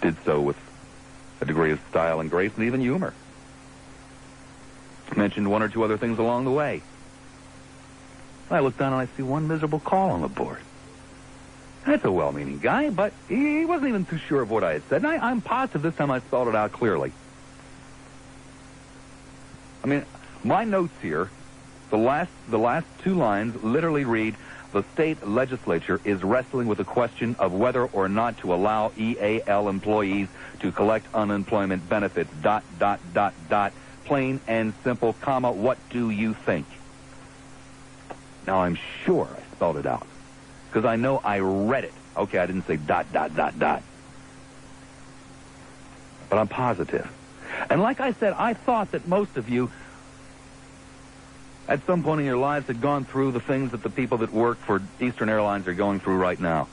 did so with a degree of style and grace and even humor. Mentioned one or two other things along the way. I look down and I see one miserable call on the board. That's a well-meaning guy, but he wasn't even too sure of what I had said. And I'm positive this time I spelled it out clearly. I mean, my notes here, the last 2 lines literally read, the state legislature is wrestling with the question of whether or not to allow EAL employees to collect unemployment benefits, ... plain and simple, comma, what do you think? Now, I'm sure I spelled it out, because I know I read it. Okay, I didn't say ... But I'm positive. And like I said, I thought that most of you at some point in your lives had gone through the things that the people that work for Eastern Airlines are going through right now.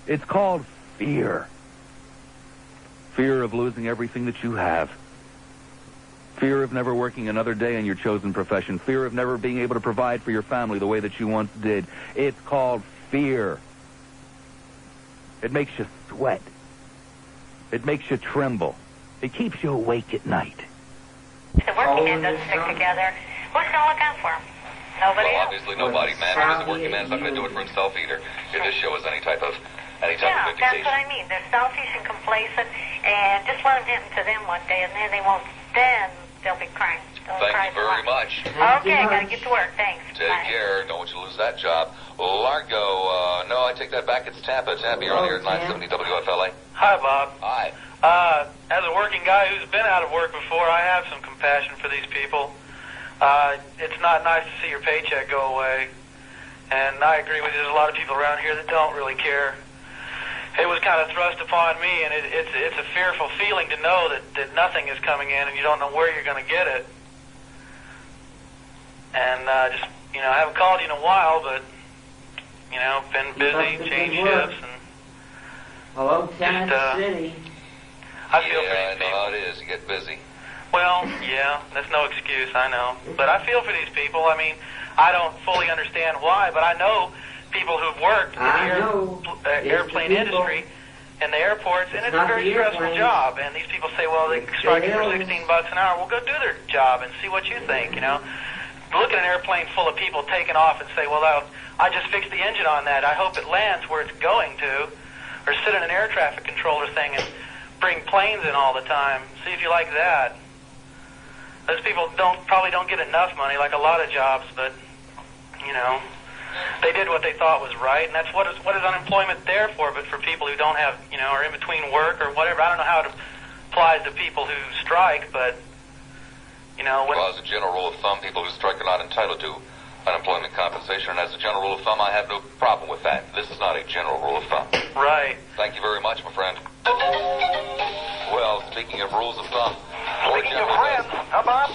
It's called fear. Fear of losing everything that you have. Fear of never working another day in your chosen profession. Fear of never being able to provide for your family the way that you once did. It's called fear. It makes you sweat. It makes you tremble. It keeps you awake at night. The working man doesn't stick together. Who's going to look out for him? Nobody. Well, obviously nobody, man, because the working man's not going to do it for himself either. If this show is any type of vindication. That's what I mean. They're selfish and complacent, and just let them get into them one day, and then they won't. Then they'll be crying. Thank you very much. Okay, I got to get to work. Thanks. Take care. Don't want you to lose that job. Largo, no, I take that back. It's Tampa. Tampa, you're on the air at 970 WFLA. Hi, Bob. Hi. As a working guy who's been out of work before, I have some compassion for these people. It's not nice to see your paycheck go away. And I agree with you. There's a lot of people around here that don't really care. It was kind of thrust upon me, and it's a fearful feeling to know that nothing is coming in and you don't know where you're going to get it. And just, I haven't called you in a while, but, been busy, changed shifts, and Hello, Kansas City. I feel for I these know people. how it is. You get busy. Well, yeah, that's no excuse, I know. But I feel for these people. I mean, I don't fully understand why, but I know people who've worked in the airplane industry in the airports, and it's a very stressful job. And these people say, well, they strike for $16 an hour. Well, go do their job and see what you think, you know. Look at an airplane full of people taking off and say, well, I just fixed the engine on that. I hope it lands where it's going to. Or sit in an air traffic controller thing and bring planes in all the time. See if you like that. Those people probably don't get enough money, like a lot of jobs, but, you know, they did what they thought was right, and that's what is unemployment there for, but for people who don't have, you know, are in between work or whatever. I don't know how it applies to people who strike, but, you know. Well, as a general rule of thumb, people who strike are not entitled to unemployment compensation, and as a general rule of thumb, I have no problem with that. This is not a general rule of thumb. Right. Thank you very much, my friend. Well, speaking of rules of thumb. Speaking of friends, huh, Bob?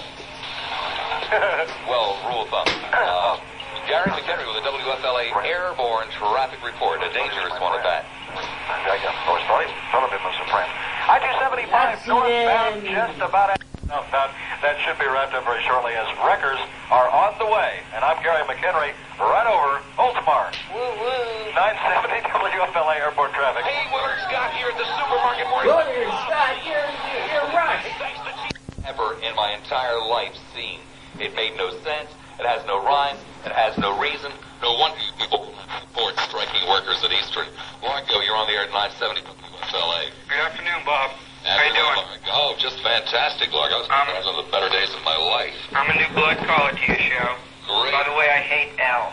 Well, rule of thumb. Gary McHenry with the WFLA Airborne Traffic Report. A dangerous one at that. Oh, sorry. Son of him was a friend. I-275 northbound, just about... That should be wrapped up very shortly as wreckers are on the way. And I'm Gary McHenry, right over Ultimar. Woo-woo. 970 WFLA Airport Traffic. Hey, Willard Scott here at the supermarket morning. Willard Scott, you're right. Ever in my entire life seen. It made no sense. It has no rhyme. It has no reason. No wonder you people report striking workers at Eastern. Largo, you're on the air at 970 WFLA. Good afternoon, Bob. How you doing? Oh, just fantastic, Largo. It's one of the better days of my life. I'm a new blood caller to your show. Great. By the way, I hate Al.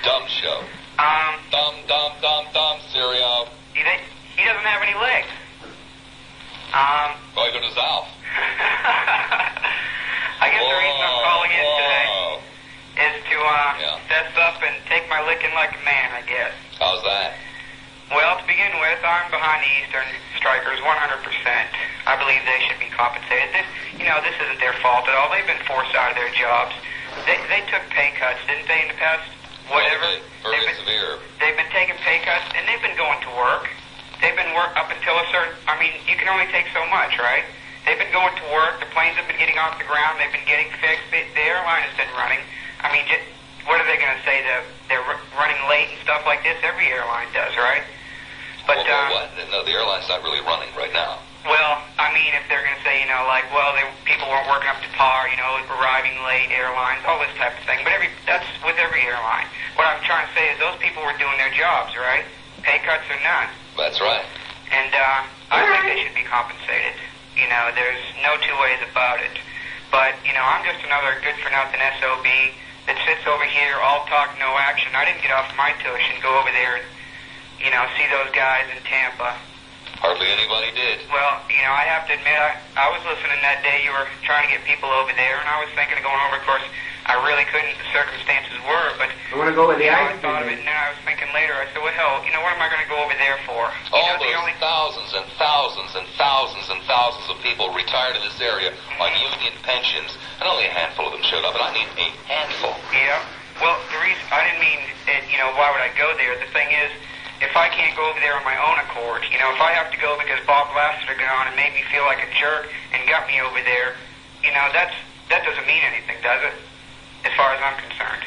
Dumb show. Dumb, Serio. He doesn't have any legs. Oh, he goes Alf. I guess the reason I'm calling in today is to fess up and take my licking like a man, I guess. How's that? Well, to begin with, I'm behind the Eastern strikers 100%. I believe they should be compensated. This isn't their fault at all. They've been forced out of their jobs. They took pay cuts, didn't they, in the past? Whatever. Very severe. They've been taking pay cuts, and they've been going to work. They've been up until a certain... I mean, you can only take so much, right? They've been going to work. The planes have been getting off the ground. They've been getting fixed. The airline has been running. I mean, what are they going to say? They're running late and stuff like this? Every airline does, right? But, what? No, the airline's not really running right now. Well, I mean, if they're going to say, people weren't working up to par, arriving late, airlines, all this type of thing. But that's with every airline. What I'm trying to say is those people were doing their jobs, right? Pay cuts or none. That's right. And I think they should be compensated. There's no two ways about it. But, I'm just another good-for-nothing SOB that sits over here, all talk, no action. I didn't get off my tush and go over there and, see those guys in Tampa. Hardly anybody did. Well, I have to admit, I was listening that day. You were trying to get people over there, and I was thinking of going over. Of course, I really couldn't. The circumstances were, but I want to go with the I thought of it, and then I was thinking later. I said, well, hell, what am I going to go over there for? All those thousands and thousands and thousands and thousands of people retired in this area on union pensions, and only a handful of them showed up, and I mean a handful. Yeah. Well, the reason I didn't mean it. Why would I go there? The thing is, if I can't go over there on my own accord, if I have to go because Bob Lassiter got on and made me feel like a jerk and got me over there, that doesn't mean anything, does it? As far as I'm concerned.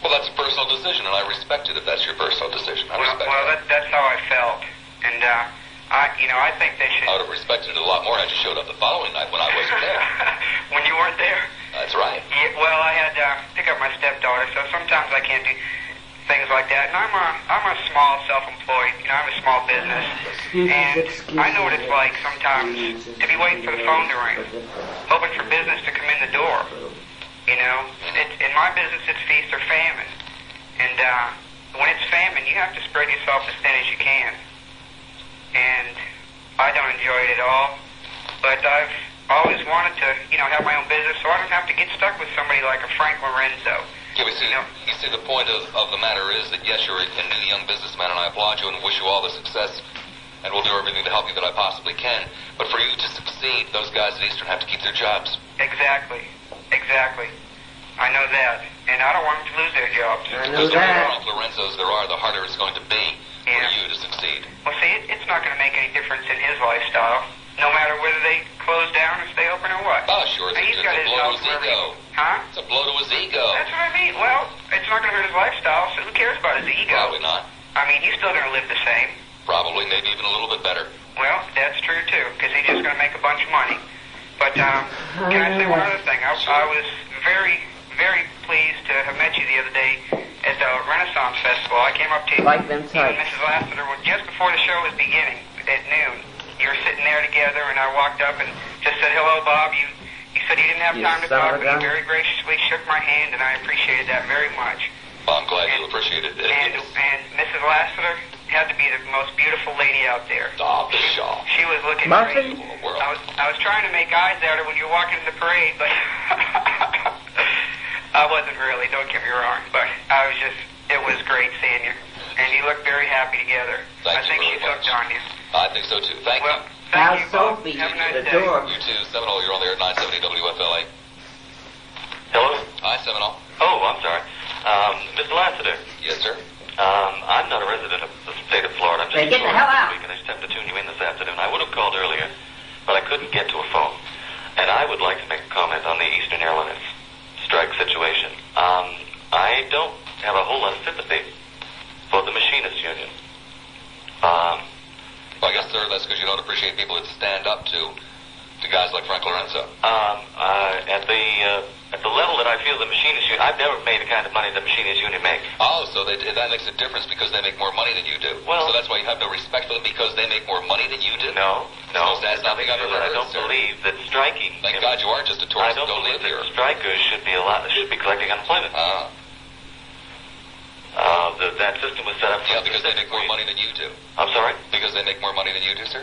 Well, that's a personal decision, and I respect it if that's your personal decision. I respect that. That's how I felt. And, I think they should... I would have respected it a lot more had you showed up the following night when I wasn't there. When you weren't there? That's right. Yeah, well, I had to pick up my stepdaughter, so sometimes I can't do things like that. And I'm a small self-employed, I have a small business. And I know what it's like sometimes to be waiting for the phone to ring, hoping for business to come in the door. In my business, it's feast or famine. And when it's famine, you have to spread yourself as thin as you can. And I don't enjoy it at all. But I've always wanted to, have my own business, so I don't have to get stuck with somebody like a Frank Lorenzo. Yeah, you see, the point of the matter is that, yes, you're a new young businessman, and I applaud you and wish you all the success, and will do everything to help you that I possibly can. But for you to succeed, those guys at Eastern have to keep their jobs. Exactly. I know that. And I don't want them to lose their jobs. Because the more Lorenzos there are, the harder it's going to be for you to succeed. Well, see, it's not going to make any difference in his lifestyle. no matter whether they close down or stay open or what. Oh, sure. And he's got his blow to nose his where ego. Huh? It's a blow to his ego. That's what I mean. Well, it's not going to hurt his lifestyle, so who cares about his ego? Probably not. I mean, he's still going to live the same. Probably, maybe even a little bit better. Well, that's true, too, because he's just going to make a bunch of money. But can I say one other thing? I was very, very pleased to have met you the other day at the Renaissance Festival. I came up to you, Like them and tights. Mrs. Lassiter, just before the show was beginning at noon. You were sitting there together, and I walked up and just said, "Hello, Bob." You said you didn't have You time to son talk, of a but you gun. very graciously shook my hand, and I appreciated that very much. Well, I'm glad you appreciated it. And Mrs. Lassiter had to be the most beautiful lady out there. Oh, Shaw. She was looking Muffin? great. I was trying to make eyes at her when you were walking in the parade, but I wasn't really, don't get me wrong. But it was great seeing you. And you look very happy together. I think she's hooked on you. I think so, too. Thank you. Thank you, Bob. Sophie Have a nice the day. door. You too, Seminole. You're on the air at 970 WFLA. Hello? Hi, Seminole. Oh, I'm sorry. Mr. Lassiter. Yes, sir. I'm not a resident of the state of Florida. I'm just Hey, get the hell out. And I just happened to tune you in this afternoon. I would have called earlier, but I couldn't get to a phone. And I would like to make a comment on the Eastern Airlines strike situation. I don't have a whole lot of sympathy for the machinists union. Well, I guess, sir, that's because you don't appreciate people that stand up to guys like Frank Lorenzo. At the level that I feel the machinists union, I've never made the kind of money the machinists union makes. Oh, so that makes a difference because they make more money than you do. Well, so that's why you have no respect for them because they make more money than you do? No. That's nothing I've ever heard, I don't sir. believe that striking. Thank God you are just a tourist. I don't Don't believe live here. that strikers should be collecting unemployment. That system was set up. Yeah, because they make more money than you do. I'm sorry? Because they make more money than you do, sir?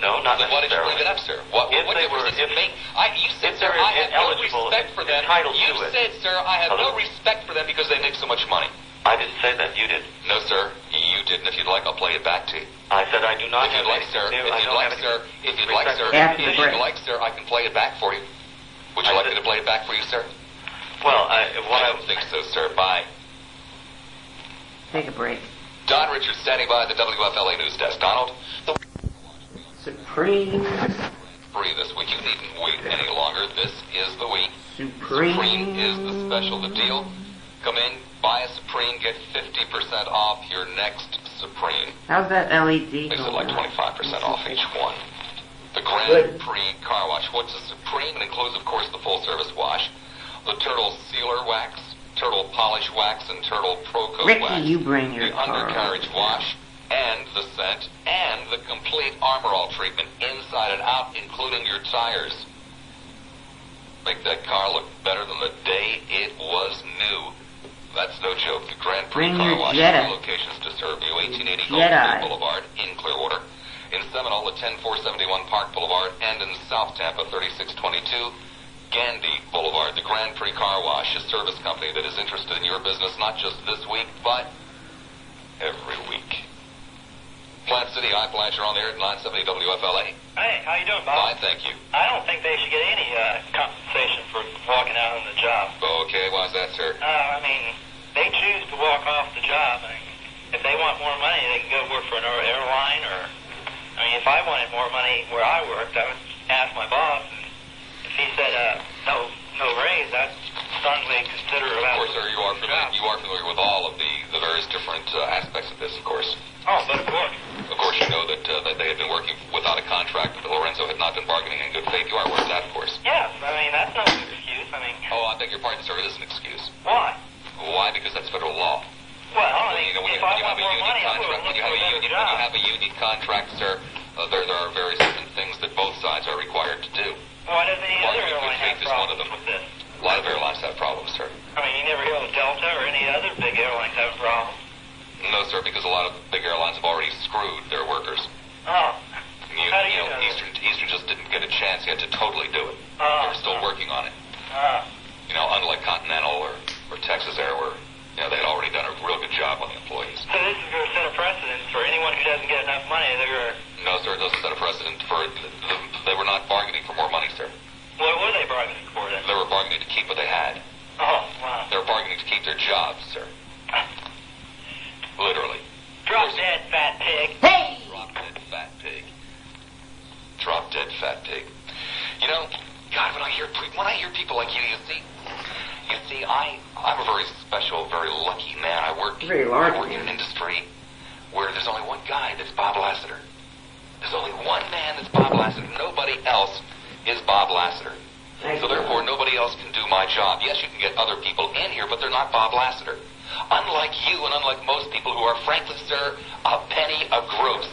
No, not Then why did you necessarily. bring it up, sir? What difference does it make? You said, sir, I have no respect for them. You said, sir, I have no respect for them because they make so much money. I didn't say that. You did. No, sir. You didn't. If you'd like, I'll play it back to you. I said I do not. If you'd like, sir. If you'd like, sir, I can play it back for you. Would you like me to play it back for you, sir? Well, I don't think so, sir. Bye. Take a break. Don Richards standing by at the WFLA news desk. Donald? Supreme. Free this week. You needn't wait any longer. This is the week. Supreme is the special. The deal. Come in, buy a Supreme, get 50% off your next Supreme. How's that LED Makes it going? like 25% off each one. The Grand Prix Car Wash. What's a Supreme? It includes, of course, the full-service wash, the Turtle Sealer Wax, Turtle Polish Wax, and Turtle Pro Coat Ricky, Wax. you bring your the car undercarriage wash, and the scent, and the complete Armor All treatment inside and out, including your tires. Make that car look better than the day it was new. That's no joke. The Grand Prix Bring Car your Wash Jetta. has locations to serve you. 1880 Jedi. Golden Boulevard in Clearwater. In Seminole, at 10471 Park Boulevard. And in South Tampa, 3622 Gandy Boulevard. The Grand Prix Car Wash, a service company that is interested in your business not just this week, but every week. Plant City, Appalachia on there at 970 WFLA. Hey, how you doing, Bob? Fine, thank you. I don't think they should get any compensation for walking out on the job. Okay, why's that, sir? I mean, they choose to walk off the job. I mean, if they want more money, they can go work for an airline or... I mean, if I wanted more money where I worked, I would ask my boss, and if he said no raise, I'd strongly consider about... Of course, sir, you are familiar with all of the various different aspects of this, of course. Oh, but of course. Of course, you know that they had been working without a contract, that Lorenzo had not been bargaining in good faith. You are aware of that, of course. Yeah, I mean, that's no excuse. I mean... Oh, I beg your pardon, sir. It is an excuse. Why? Why? Because that's federal law. Well, I mean, if I want more money, I'm going to look for a better job. When you have a union contract, sir, there are various different things that both sides are required to do. Why does any other airline have problems with this? A lot of airlines have problems, sir. I mean, you never hear of Delta or any other big airlines having problems. No, sir, because a lot of big airlines have already screwed their workers. Oh. How do you know Eastern just didn't get a chance yet to totally do it. They're still working on it. You know, unlike Continental or Texas Air, where they had already done a real good job on the employees. So this is going to set a precedent for anyone who doesn't get enough money. They're going to... No, sir, it doesn't set a precedent for... They were not bargaining for more money, sir. What were they bargaining for then? They were bargaining to keep what they had. Oh, wow. They were bargaining to keep their jobs, sir. Literally. Drop dead, fat pig. Hey! Drop dead, fat pig. Drop hear people like you see, I'm a very special, very lucky man. I work in an industry where there's only one guy that's Bob Lassiter. There's only one man that's Bob Lassiter. Nobody else is Bob Lassiter. So therefore, nobody else can do my job. Yes, you can get other people in here, but they're not Bob Lassiter. Unlike you and unlike most people who are, frankly, sir, a penny a gross.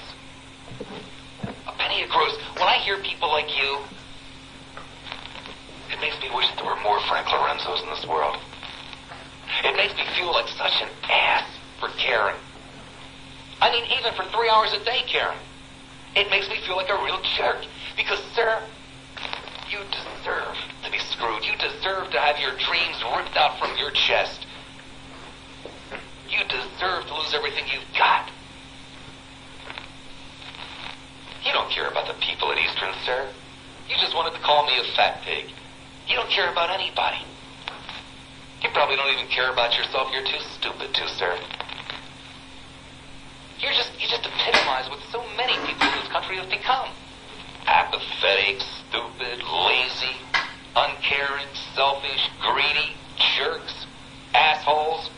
A penny a gross. When I hear people like you, it makes me wish there were more Frank Lorenzos in this world. It makes me feel like such an ass for caring. I mean, even for 3 hours a day caring. It makes me feel like a real jerk. Because, sir, you deserve to be screwed. You deserve to have your dreams ripped out from your chest. You deserve to lose everything you've got. You don't care about the people at Eastern, sir. You just wanted to call me a fat pig. You don't care about anybody. You probably don't even care about yourself. You're too stupid to, sir. You just epitomize what so many people in this country have become. Apathetic, stupid, lazy, uncaring, selfish, greedy, jerks, assholes.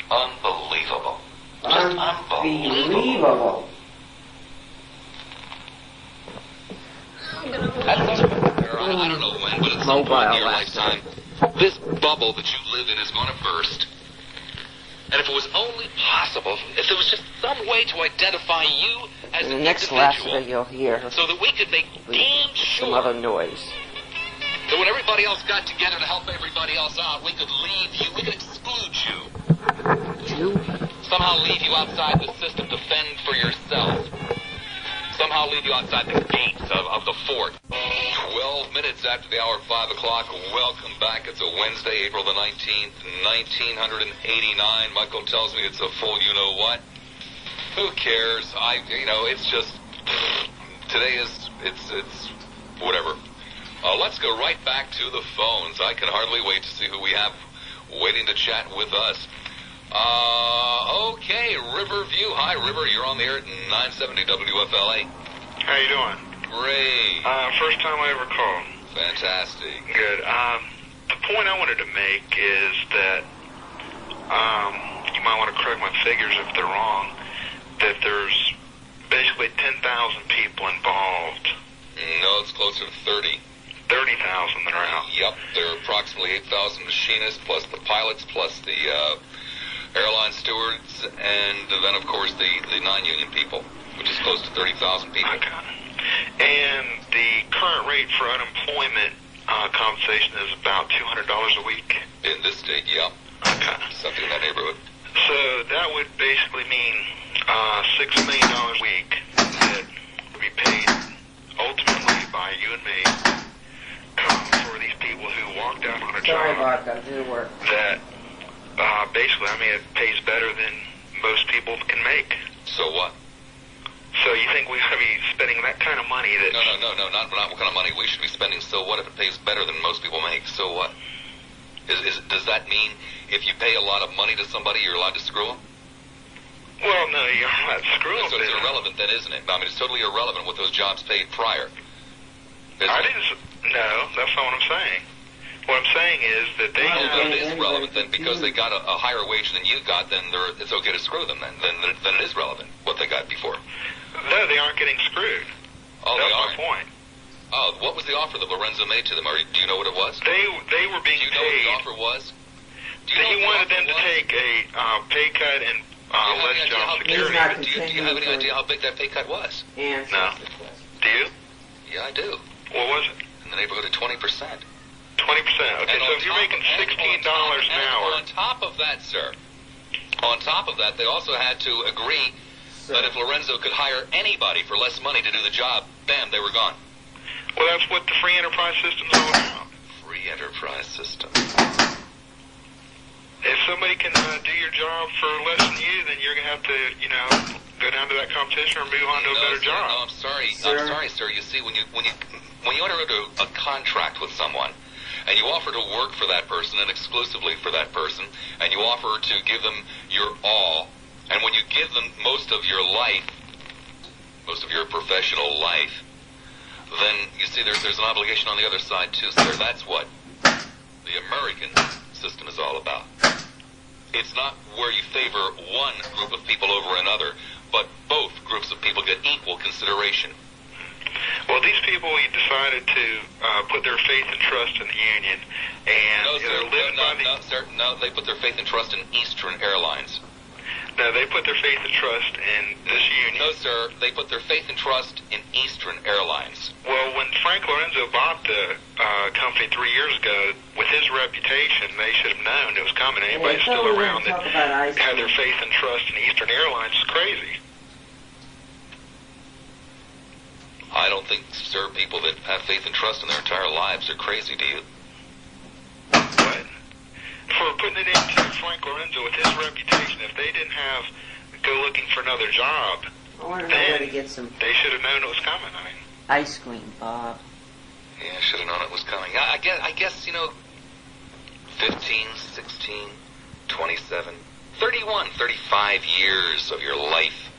Unbelievable. Just unbelievable. I don't know when, but at some point in your lifetime, this bubble that you live in is going to burst. And if it was only possible, if there was just some way to identify you as an next individual, Lassiter you'll hear so that we could make damn sure some other noise. that when everybody else got together to help everybody else out, we could leave you, we could exclude you. Somehow leave you outside the system to fend for yourself. Somehow leave you outside the gates of the fort. 12 minutes after the hour 5 o'clock. Welcome back. It's a Wednesday, April the 19th, 1989. Michael tells me it's a full you-know-what. Who cares? It's just, today it's whatever. Let's go right back to the phones. I can hardly wait to see who we have waiting to chat with us. Okay, Riverview. Hi, River. You're on the air at 970 WFLA. How you doing? Great. First time I ever called. Fantastic. Good. The point I wanted to make is that you might want to correct my figures if they're wrong, that there's basically 10,000 people involved. No, it's closer to 30. 30,000 that are out. Yep, there are approximately 8,000 machinists, plus the pilots, plus the airline stewards, and then, of course, the non-union people, which is close to 30,000 people. Okay. And the current rate for unemployment compensation is about $200 a week? In this state, yeah. Okay. Something in that neighborhood. So that would basically mean $6 million a week that would be paid ultimately by you and me for these people who walked out on a job that basically, it pays better than most people can make. So what? So you think we ought to be spending that kind of money? That No, not what kind of money we should be spending. So what if it pays better than most people make? So what? Does that mean if you pay a lot of money to somebody, you're allowed to screw them? Well, no, you're not screwing them. So it's irrelevant then, isn't it? It's totally irrelevant what those jobs paid prior. No, that's not what I'm saying. What I'm saying is that they... It is relevant then because they got a higher wage than you got, then it's okay to screw them then. Then it is relevant what they got before. No, they aren't getting screwed. Oh, that's they aren't? my point. Oh, what was the offer that Lorenzo made to them? Do you know what it was? They were being paid... Do you know what the offer was? He wanted them to take a pay cut and less job security. Do you have any idea how big that pay cut was? No. Do you? Yeah, I do. What was it? In the neighborhood of 20%. 20%. Okay, so if you're making $16 an hour... On top of that, sir, they also had to agree that if Lorenzo could hire anybody for less money to do the job, bam, they were gone. Well, that's what the free enterprise system's all about. Free enterprise system. If somebody can do your job for less than you, then you're going to have to, go down to that competition or move on to a better job. No, I'm sorry, sir. You see, when you enter into a contract with someone, and you offer to work for that person and exclusively for that person, and you offer to give them your all, and when you give them most of your life, most of your professional life, then you see there's an obligation on the other side too, sir. That's what the American system is all about. It's not where you favor one group of people over another, but both groups of people get equal consideration. Well, these people decided to put their faith and trust in the union, and no, they put their faith and trust in Eastern Airlines. No, they put their faith and trust in this union. No, sir, they put their faith and trust in Eastern Airlines. Well, when Frank Lorenzo bought the company 3 years ago, with his reputation, they should have known it was coming. Anybody still around that had their faith and trust in Eastern Airlines is crazy. I don't think, sir, people that have faith and trust in their entire lives are crazy, do you? What? For putting it into Frank Lorenzo with his reputation, if they didn't go looking for another job, I want to know where to get some they should have known it was coming. I mean, ice cream, Bob. Yeah, I should have known it was coming. I guess, 15, 16, 27, 31, 35 years of your life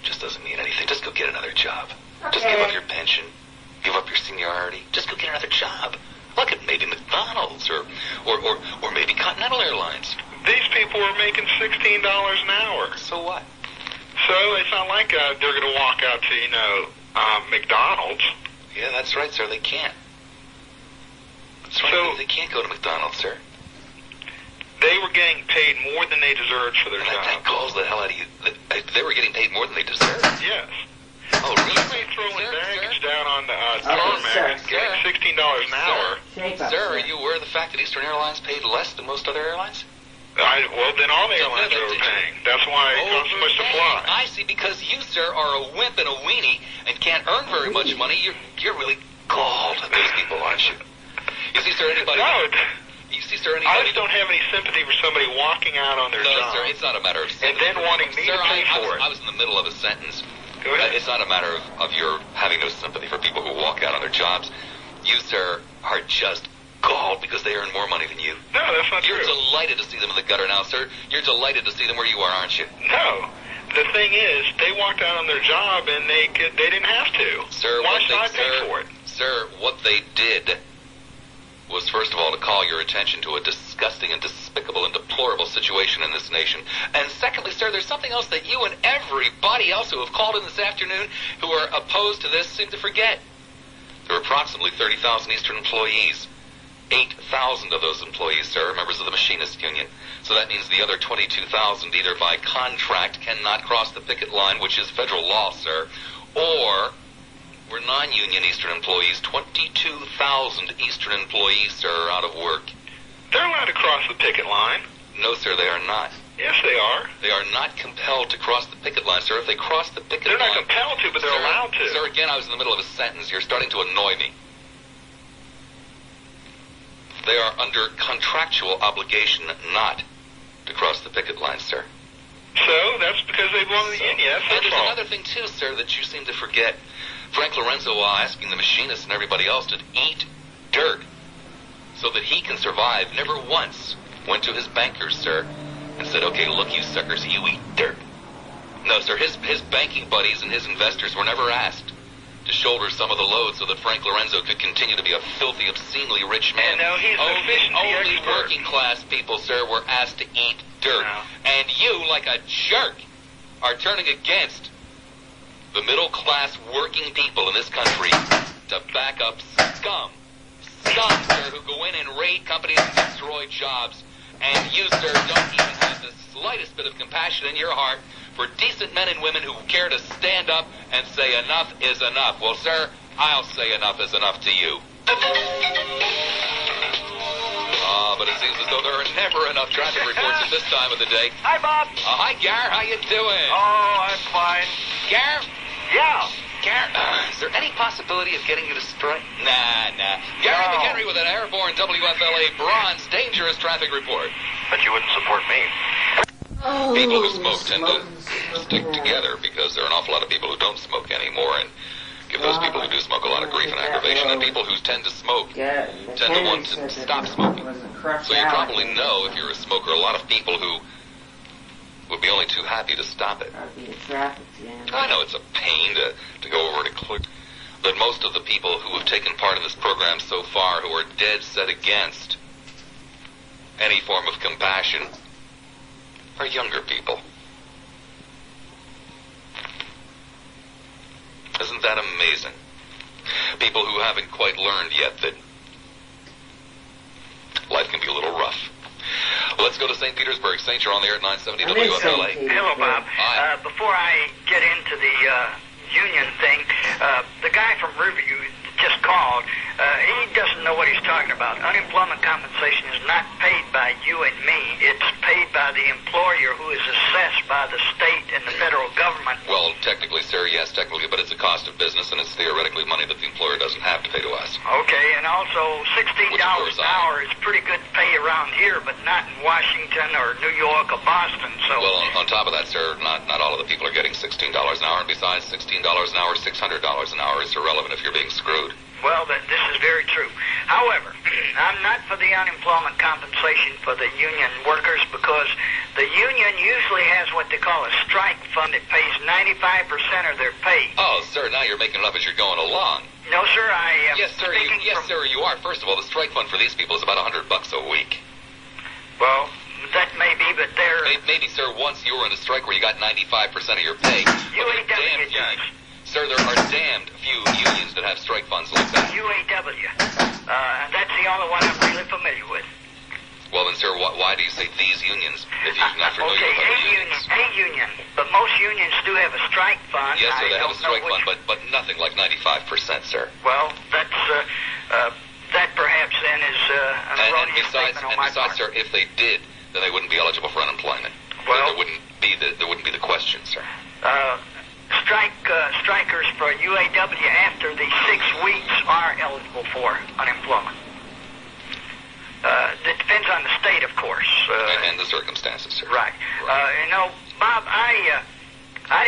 just doesn't mean anything. Just go get another job. Okay. Just give up your pension. Give up your seniority. Just go get another job. Look at maybe McDonald's or maybe Continental Airlines. these people are making $16 an hour. So what? So it's not like they're going to walk out to, McDonald's. Yeah, that's right, sir. They can't. That's right. They can't go to McDonald's, sir. They were getting paid more than they deserved for their job. That calls the hell out of you. They were getting paid more than they deserved? Yes. Oh, really? Somebody throwing baggage down on the tarmac and getting $16 an hour. Sir, are you aware of the fact that Eastern Airlines paid less than most other airlines? Well, then all the airlines are overpaying. That's why it costs so much to fly. I see, because you, sir, are a wimp and a weenie and can't earn very much money. You're really galled at those people, aren't you? You see, sir, anybody... No, you see, sir, anybody... I just don't have any sympathy for somebody walking out on their job. No, sir, it's not a matter of sympathy. And then wanting me to pay for it. I was in the middle of a sentence. Go ahead. It's not a matter of your having no sympathy for people who walk out on their jobs. You, sir, are just galled because they earn more money than you. No, that's not You're true. You're delighted to see them in the gutter now, sir. You're delighted to see them where you are, aren't you? No. The thing is, they walked out on their job and they didn't have to. Sir, why should I pay for it? Sir, what they did was, first of all, to call your attention to a disgusting and despicable and deplorable situation in this nation. And secondly, sir, there's something else that you and everybody else who have called in this afternoon who are opposed to this seem to forget. There are approximately 30,000 Eastern employees. 8,000 of those employees, sir, are members of the Machinists Union. So that means the other 22,000, either by contract, cannot cross the picket line, which is federal law, sir, or we're non-union Eastern employees. 22,000 Eastern employees, sir, are out of work. They're allowed to cross the picket line. No, sir, they are not. Yes, they are. They are not compelled to cross the picket line, sir. If they cross the picket line... They're not compelled to, but they're allowed to. Sir, again, I was in the middle of a sentence. You're starting to annoy me. They are under contractual obligation not to cross the picket line, sir. So, that's because they belong to the union. That's their there's fault. Another thing, too, sir, that you seem to forget. Frank Lorenzo, while asking the machinists and everybody else to eat dirt so that he can survive, never once went to his bankers, sir, and said, okay, look, you suckers, you eat dirt. No, sir, his banking buddies and his investors were never asked to shoulder some of the load so that Frank Lorenzo could continue to be a filthy, obscenely rich man. No, he's an efficiency Only expert. working class people, sir, were asked to eat dirt. No. And you, like a jerk, are turning against the middle class working people in this country to back up scum, sir, who go in and raid companies and destroy jobs. And you, sir, don't even have the slightest bit of compassion in your heart for decent men and women who care to stand up and say enough is enough. Well, sir, I'll say enough is enough to you. But it seems as though there are never enough traffic reports at this time of the day. Hi, Bob. Hi, Gar. How you doing? Oh, I'm fine. Gar? Yeah. Gar, is there any possibility of getting you to strike? Nah. Gary McHenry with an airborne WFLA bronze dangerous traffic report. But you wouldn't support me. People who smoke tend to stick together because there are an awful lot of people who don't smoke anymore and give those people who do smoke a lot of grief and aggravation. And people who tend to smoke tend to want to stop smoking. So you probably know, if you're a smoker, a lot of people who would be only too happy to stop it. That'd be a traffic jam. I know it's a pain to go over to clear, but most of the people who have taken part in this program so far who are dead set against any form of compassion are younger people. Isn't that amazing? People who haven't quite learned yet that life can be a little rough. Let's go to St. Petersburg. St. You're on the air at 970 WFLA. Hello, Bob. Before I get into the union thing, the guy from Riverview just called. He doesn't know what he's talking about. Unemployment compensation is not paid by you and me. It's paid by the employer who is assessed by the state and the federal government. Well, technically, sir, yes, technically, but it's a cost of business, and it's theoretically money that the employer doesn't have to pay to us. Okay, and also $16 an hour is pretty good pay around here, but not in Washington or New York or Boston. So. Well, on top of that, sir, not all of the people are getting $16 an hour, and besides, $16 an hour, $600 an hour is irrelevant if you're being screwed. Well, this is very true. However, I'm not for the unemployment compensation for the union workers because the union usually has what they call a strike fund that pays 95% of their pay. Oh, sir, now you're making it up as you're going along. No, sir, I am Yes, sir, you are. First of all, the strike fund for these people is about $100 a week. Well, that may be, but they're... Maybe, sir, once you were in a strike where you got 95% of your pay. UAW does. Sir, there are damned few unions that have strike funds like that. UAW. That's the only one I'm really familiar with. Well, then, sir, why do you say these unions if you're not familiar with other unions? A union. But most unions do have a strike fund. Yes, sir, they have a strike fund, but nothing like 95%, sir. Well, that's, that perhaps then is an erroneous statement on my part. Sir, if they did, then they wouldn't be eligible for unemployment. Well, there wouldn't be the question, sir. Strikers for UAW after the 6 weeks are eligible for unemployment. It depends on the state, of course. And the circumstances, sir. Right. Bob, I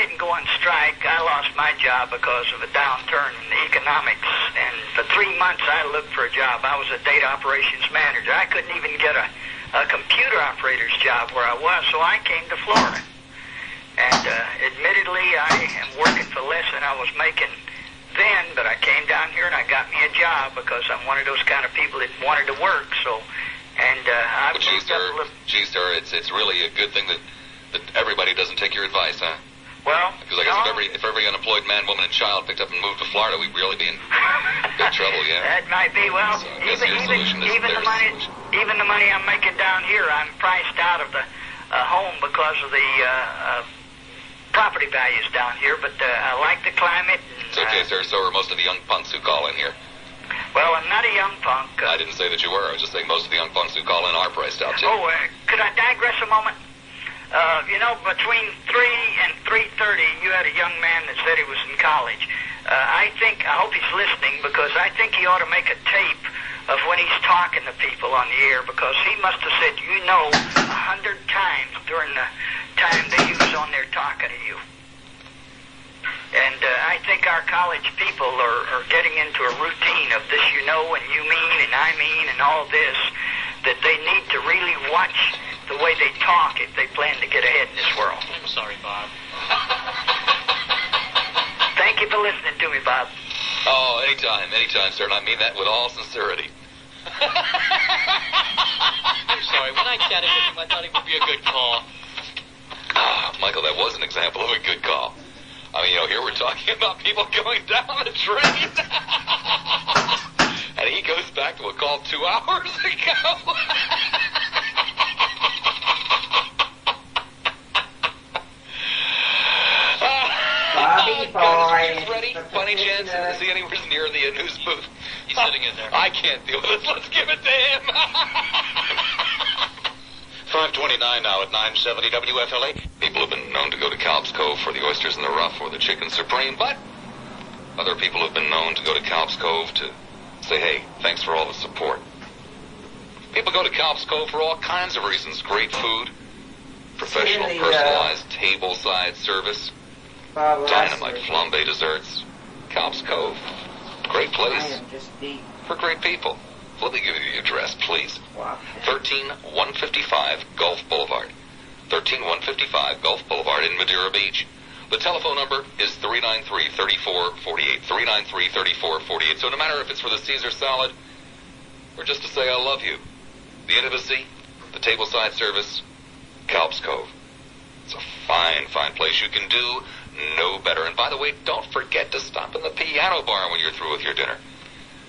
didn't go on strike. I lost my job because of a downturn in the economics. And for 3 months, I looked for a job. I was a data operations manager. I couldn't even get a computer operator's job where I was, so I came to Florida. And admittedly, I am working for less than I was making then, but I came down here and I got me a job because I'm one of those kind of people that wanted to work. So, and I've moved up a little. Gee, sir, it's really a good thing that everybody doesn't take your advice, huh? Well, because I guess if every unemployed man, woman, and child picked up and moved to Florida, we'd really be in big trouble, yeah. That might be. Well, so even the money I'm making down here, I'm priced out of the home because of the property values down here, but I like the climate. It's okay, sir. So are most of the young punks who call in here. Well, I'm not a young punk. I didn't say that you were. I was just saying most of the young punks who call in are priced out, too. Oh, could I digress a moment? Between 3 and 3:30, you had a young man that said he was in college. I hope he's listening because I think he ought to make a tape of when he's talking to people on the air because he must have said, 100 times during the time that he was on there talking to you. And I think our college people are getting into a routine of this and you mean and I mean and all this, that they need to really watch the way they talk if they plan to get ahead in this world. I'm sorry, Bob. Thank you for listening to me, Bob. Oh, anytime, sir, and I mean that with all sincerity. I'm sorry. When I chatted with him, I thought it would be a good call. Michael, that was an example of a good call. I mean, here we're talking about people going down the train. And he goes back to a call 2 hours ago. Bobby boy. Ready? Funny chance? Is he anywhere near the news booth? He's sitting in there. I can't deal with this. Let's give it to him. 5:29 now at 970 WFLA. People have been known to go to Calps Cove for the oysters in the rough or the chicken supreme, but other people have been known to go to Calps Cove to say, hey, thanks for all the support. People go to Calps Cove for all kinds of reasons. Great food, professional, personalized, table-side service, dynamite flambe desserts. Calps Cove. Great place for great people. Let me give you the address, please. 13155 Gulf Boulevard. 13155 Gulf Boulevard in Madeira Beach. The telephone number is 393-3448, 393-3448. So no matter if it's for the Caesar salad or just to say I love you, the intimacy, the tableside service, Calps Cove. It's a fine, fine place. You can do no better. And by the way, don't forget to stop in the piano bar when you're through with your dinner.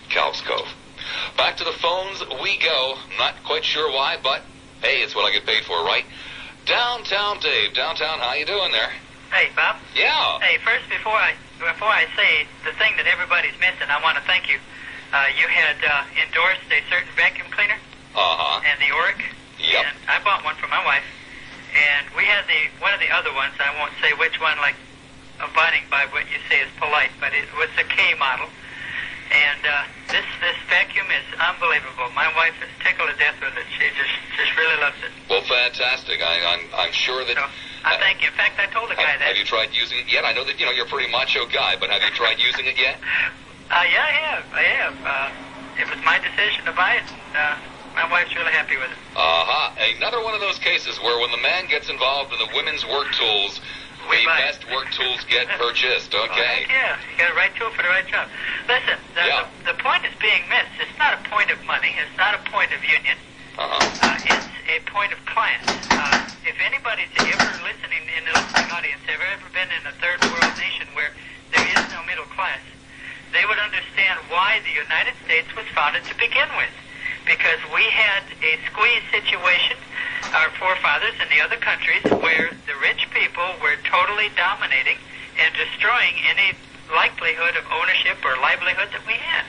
Calps Cove. Back to the phones we go. Not quite sure why, but hey, it's what I get paid for, right? Downtown Dave. Downtown, how you doing there? Hey, Bob. Yeah. Hey, first, before I say the thing that everybody's missing, I want to thank you. You had endorsed a certain vacuum cleaner. Uh-huh. And the Oric. Yep. And I bought one for my wife. And we had one of the other ones. I won't say which one, like abiding by what you say is polite, but it was the K model. And this vacuum is unbelievable. My wife is tickled to death with it. She just really loves it. Well, fantastic. I'm sure that. So, I thank you. In fact, I told the guy that. Have you tried using it yet? I know that you're a pretty macho guy, but have you tried using it yet? Yeah, I have. It was my decision to buy it. My wife's really happy with it. Another one of those cases where when the man gets involved in the women's work tools, the best work tools get purchased. Okay. Yeah, you got a right tool for the right job. Listen, the point is being missed. It's not a point of money. It's not a point of union. It's a point of class. If anybody's ever listening in the listening audience ever been in a third world nation where there is no middle class, they would understand why the United States was founded to begin with. Because we had a squeeze situation, our forefathers in the other countries, where the rich people were totally dominating and destroying any likelihood of ownership or livelihood that we had.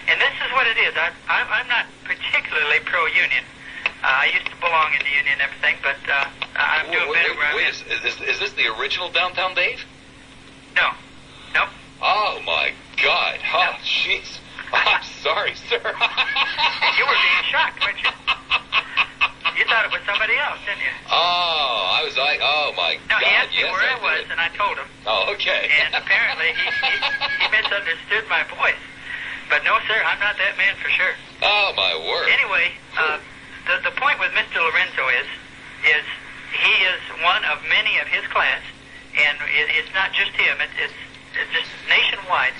And this is what it is. I'm not particularly pro-union. I used to belong in the union and everything, but I'm doing better where I'm at. Is this the original Downtown Dave? No. Nope. Oh, my God. Oh, jeez. I'm sorry, sir. You were being shocked, weren't you? You thought it was somebody else, didn't you? Oh, oh my No, God. he asked me where I was, and I told him. Oh, okay. And apparently he misunderstood my voice. But no, sir, I'm not that man for sure. Oh, my word. Anyway, the point with Mr. Lorenzo is he is one of many of his class, and it's not just him, it's just nationwide,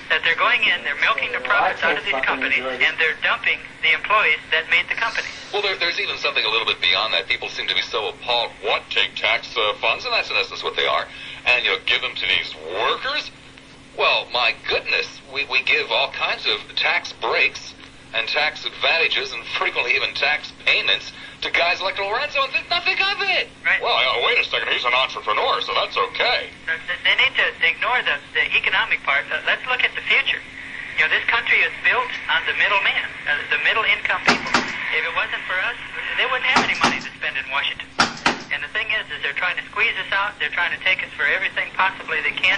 that they're going in, they're milking the profits out of these companies, and they're dumping the employees that made the companies. Well, there's even something a little bit beyond that. People seem to be so appalled. What? Take tax funds? And that's in essence what they are. And, give them to these workers? Well, my goodness, we give all kinds of tax breaks and tax advantages and frequently even tax payments to guys like Lorenzo and think nothing of it. Right. Well, wait a second, he's an entrepreneur, so that's okay. They need to ignore the economic part. Let's look at the future. This country is built on the middleman, the middle-income people. If it wasn't for us, they wouldn't have any money to spend in Washington. And the thing is they're trying to squeeze us out. They're trying to take us for everything possibly they can.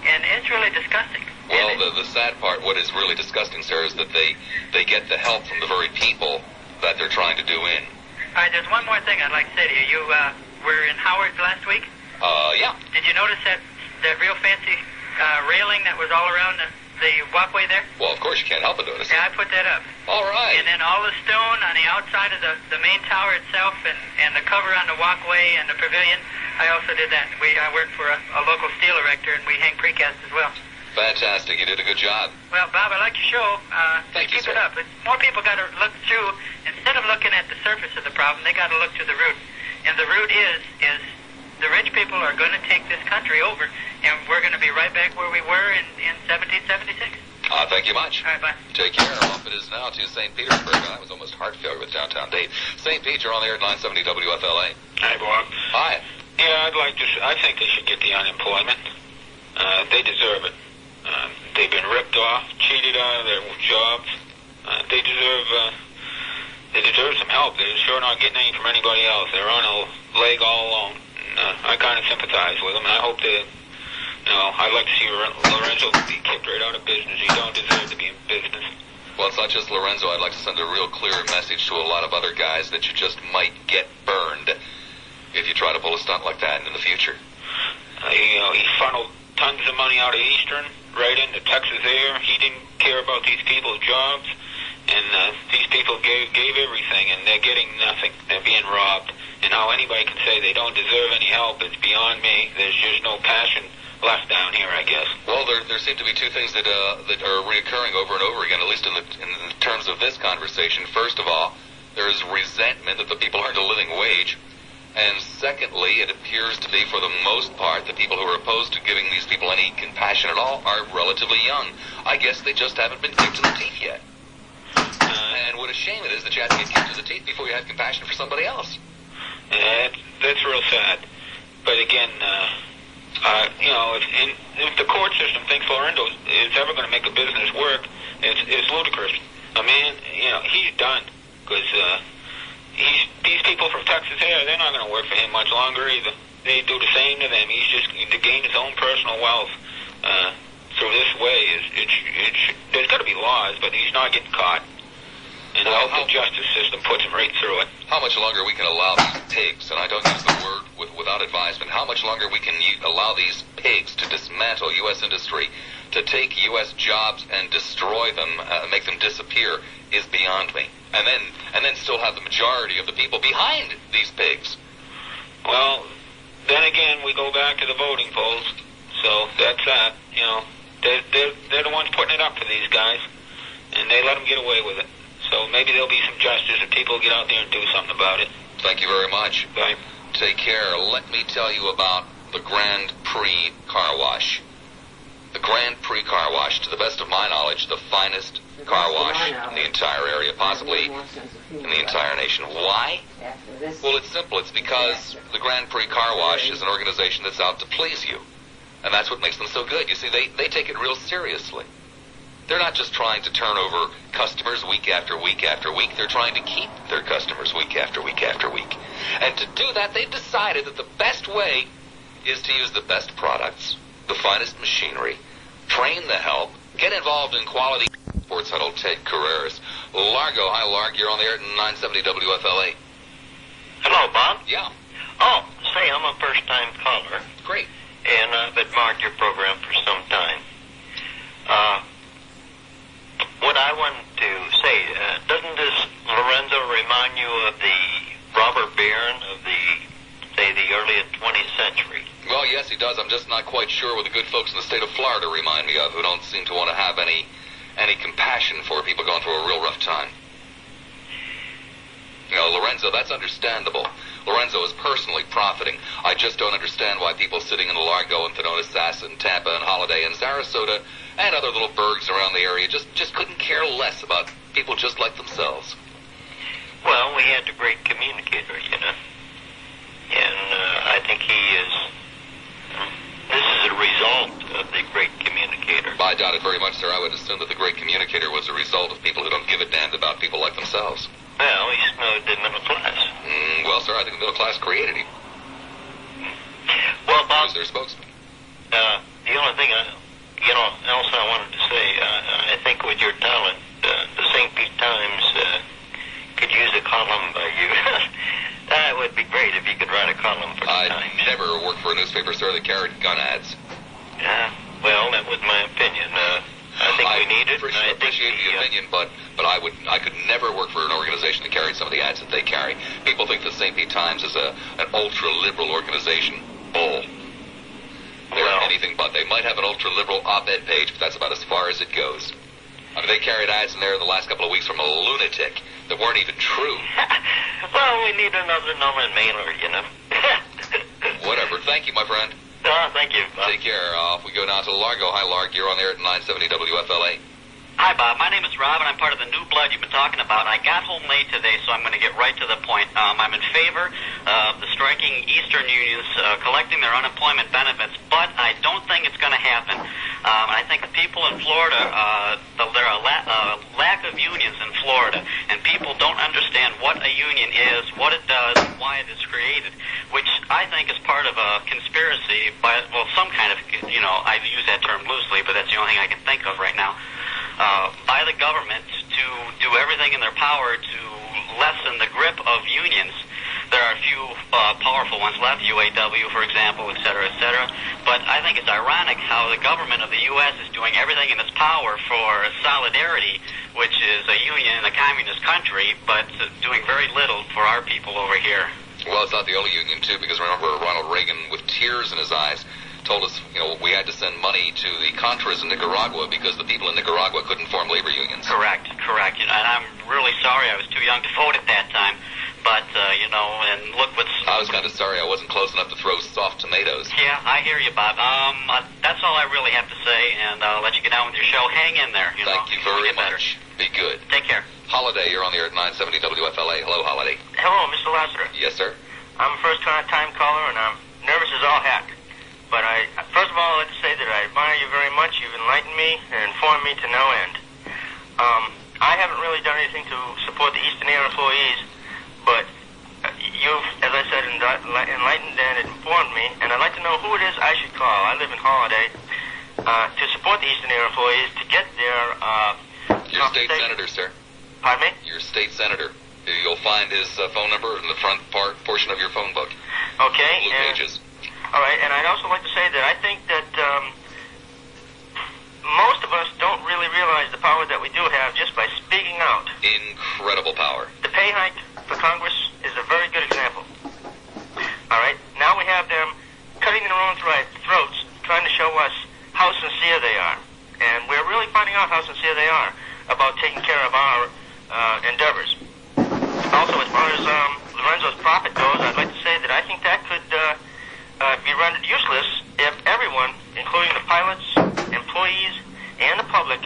And it's really disgusting. Well, the sad part, what is really disgusting, sir, is that they get the help from the very people that they're trying to do in. All right, there's one more thing I'd like to say to you. You were in Howard last week? Yeah. Did you notice that real fancy railing that was all around the walkway there? Well, of course you can't help but notice. Yeah, I put that up. All right. And then all the stone on the outside of the main tower itself and the cover on the walkway and the pavilion, I also did that. I work for a local steel erector, and we hang precast as well. Fantastic. You did a good job. Well, Bob, I like your show. Thank you, keep sir. it up. More people got to look through. Instead of looking at the surface of the problem, they got to look to the root. And the root is the rich people are going to take this country over, and we're going to be right back where we were in 1776. Thank you much. All right, bye. Take care. Off it is now to St. Petersburg. I was almost heart failure with Downtown Dave. St. Pete, you're on the air at 970 WFLA. Hi, Bob. Hi. Yeah, I think they should get the unemployment. They deserve it. They've been ripped off, cheated out of their jobs. They deserve some help. They're sure not getting any from anybody else. They're on a leg all alone. And, I kind of sympathize with them, and I hope that, I'd like to see Lorenzo be kicked right out of business. He don't deserve to be in business. Well, it's not just Lorenzo. I'd like to send a real clear message to a lot of other guys that you just might get burned if you try to pull a stunt like that in the future. He funneled tons of money out of Eastern right into Texas Air. He didn't care about these people's jobs, and these people gave everything, and they're getting nothing. They're being robbed. And how anybody can say they don't deserve any help is beyond me. There's just no passion left down here, I guess. Well, there seem to be two things that are reoccurring over and over again, at least in terms of this conversation. First of all, there's resentment that the people earned a living wage. And secondly, it appears to be, for the most part, the people who are opposed to giving these people any compassion at all are relatively young. I guess they just haven't been kicked in the teeth yet. And what a shame it is that you have to get kicked in the teeth before you have compassion for somebody else. That's real sad. But again, if the court system thinks Lorenzo is ever going to make a business work, it's ludicrous. I mean, he's done. Because these people from Texas here, they're not going to work for him much longer either. They do the same to them. He's just to gain his own personal wealth through this way. There's got to be laws, but he's not getting caught. And I hope the justice system puts him right through it. How much longer we can allow these pigs, and I don't use the word without advisement, how much longer we can allow these pigs to dismantle U.S. industry, to take U.S. jobs and destroy them, make them disappear, is beyond me. And then still have the majority of the people behind these pigs. Well, then again, we go back to the voting polls. So that's that. They're the ones putting it up for these guys, and they let them get away with it. So maybe there'll be some justice if people get out there and do something about it. Thank you very much. Bye. Take care. Let me tell you about the Grand Prix Car Wash. The Grand Prix Car Wash, to the best of my knowledge, the finest car wash in the entire area, possibly in the entire nation. Why? Well, it's simple. It's because the Grand Prix Car Wash is an organization that's out to please you. And that's what makes them so good. You see, they take it real seriously. They're not just trying to turn over customers week after week after week. They're trying to keep their customers week after week after week. And to do that, they've decided that the best way is to use the best products, the finest machinery, train the help, get involved in quality. Sports Huddle, Ted Carreras. Largo, hi, Larg. You're on the air at 970 WFLA. Hello, Bob. Yeah. Oh, say, I'm a first-time caller. Great. And I've admired your program for some time. What I wanted to say, doesn't this Lorenzo remind you of the robber baron of the early 20th century? Well, yes, he does. I'm just not quite sure what the good folks in the state of Florida remind me of, who don't seem to want to have any compassion for people going through a real rough time. Lorenzo, that's understandable. Lorenzo is personally profiting. I just don't understand why people sitting in Largo and Thonotosassa and Tampa and Holiday and Sarasota and other little burgs around the area just couldn't care less about people just like themselves. Well, we had a great communicator, and I think he is. This is a result of the great communicator. I doubt it very much, sir. I would assume that the great communicator was a result of people who don't give a damn about people like themselves. Well, he's the middle class. Well, sir, I think the middle class created him. Well, Bob, he was their spokesman. The only thing else I wanted to say, I think with your talent, the St. Pete Times could use a column by you. That would be great if you could write a column for the Times. I never worked for a newspaper, sir, that carried gun ads. Well, that was my opinion. I think we need it. I appreciate the opinion, but I could never work for an organization that carried some of the ads that they carry. People think the St. Pete Times is an ultra-liberal organization. Bull. They're anything but. They might have an ultra-liberal op-ed page, but that's about as far as it goes. I mean, they carried ads in there the last couple of weeks from a lunatic that weren't even true. Well, we need another Norman Mailer, Whatever. Thank you, my friend. Thank you, Bob. Take care. Off we go now to Largo. Hi, Larg. You're on there at 970 WFLA. Hi, Bob. My name is Rob, and I'm part of the new blood you've been talking about. I got home late today, so I'm going to get right to the point. I'm in favor of the striking Eastern unions collecting their unemployment benefits, but I don't think it's going to happen. I think the people in Florida, there are a lack of unions in Florida, and people don't understand what a union is, what it does, why it is created, which I think is part of a conspiracy by, some kind of, I use that term loosely, but that's the only thing I can think of right now. By the government to do everything in their power to lessen the grip of unions. There are a few powerful ones left, UAW, for example, et cetera, but I think it's ironic how the government of the U.S. is doing everything in its power for solidarity, which is a union in a communist country, but doing very little for our people over here. Well, it's not the only union, too, because remember Ronald Reagan, with tears in his eyes, told us, we had to send money to the Contras in Nicaragua because the people in Nicaragua couldn't form labor unions. Correct. And I'm really sorry I was too young to vote at that time. But, and look what's... I was kind of sorry I wasn't close enough to throw soft tomatoes. Yeah, I hear you, Bob. That's all I really have to say, and I'll let you get on with your show. Hang in there. Thank you very much. Be good. Take care. Holiday, you're on the air at 970 WFLA. Hello, Holiday. Hello, Mr. Lassiter. Yes, sir. I'm a first-time caller, and I'm nervous as all heck. But first of all, I'd like to say that I admire you very much. You've enlightened me and informed me to no end. I haven't really done anything to support the Eastern Air employees, but you've, as I said, enlightened and informed me, and I'd like to know who it is I should call. I live in Holiday, to support the Eastern Air employees to get their Your state senator, sir. Pardon me? Your state senator. You'll find his phone number in the front portion of your phone book. Okay. Blue pages. All right, and I'd also like to say that I think that most of us don't really realize the power that we do have just by speaking out. Incredible power. The pay hike for Congress is a very good example. All right, now we have them cutting in their own throats, trying to show us how sincere they are. And we're really finding out how sincere they are about taking care of our endeavors. Also, as far as Lorenzo's profit goes, I'd like to say that I think that could be rendered useless if everyone, including the pilots, employees, and the public,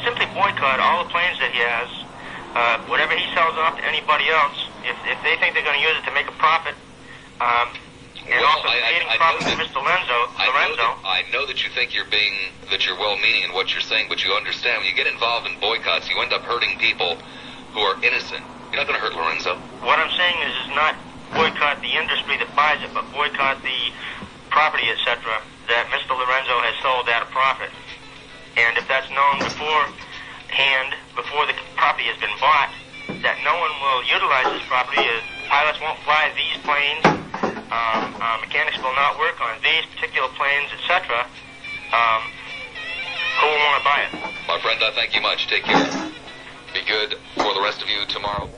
simply boycott all the planes that he has. Whatever he sells off to anybody else, if they think they're going to use it to make a profit, and also creating profit for Mr. Lorenzo. I know that you think you're well-meaning in what you're saying, but you understand when you get involved in boycotts, you end up hurting people who are innocent. You're not going to hurt Lorenzo. What I'm saying is not boycott the industry that buys it, but boycott the property, etc., that Mr. Lorenzo has sold at a profit. And if that's known beforehand, before the property has been bought, that no one will utilize this property, pilots won't fly these planes, mechanics will not work on these particular planes, etc., who will want to buy it? My friend, I thank you much. Take care. Be good for the rest of you tomorrow.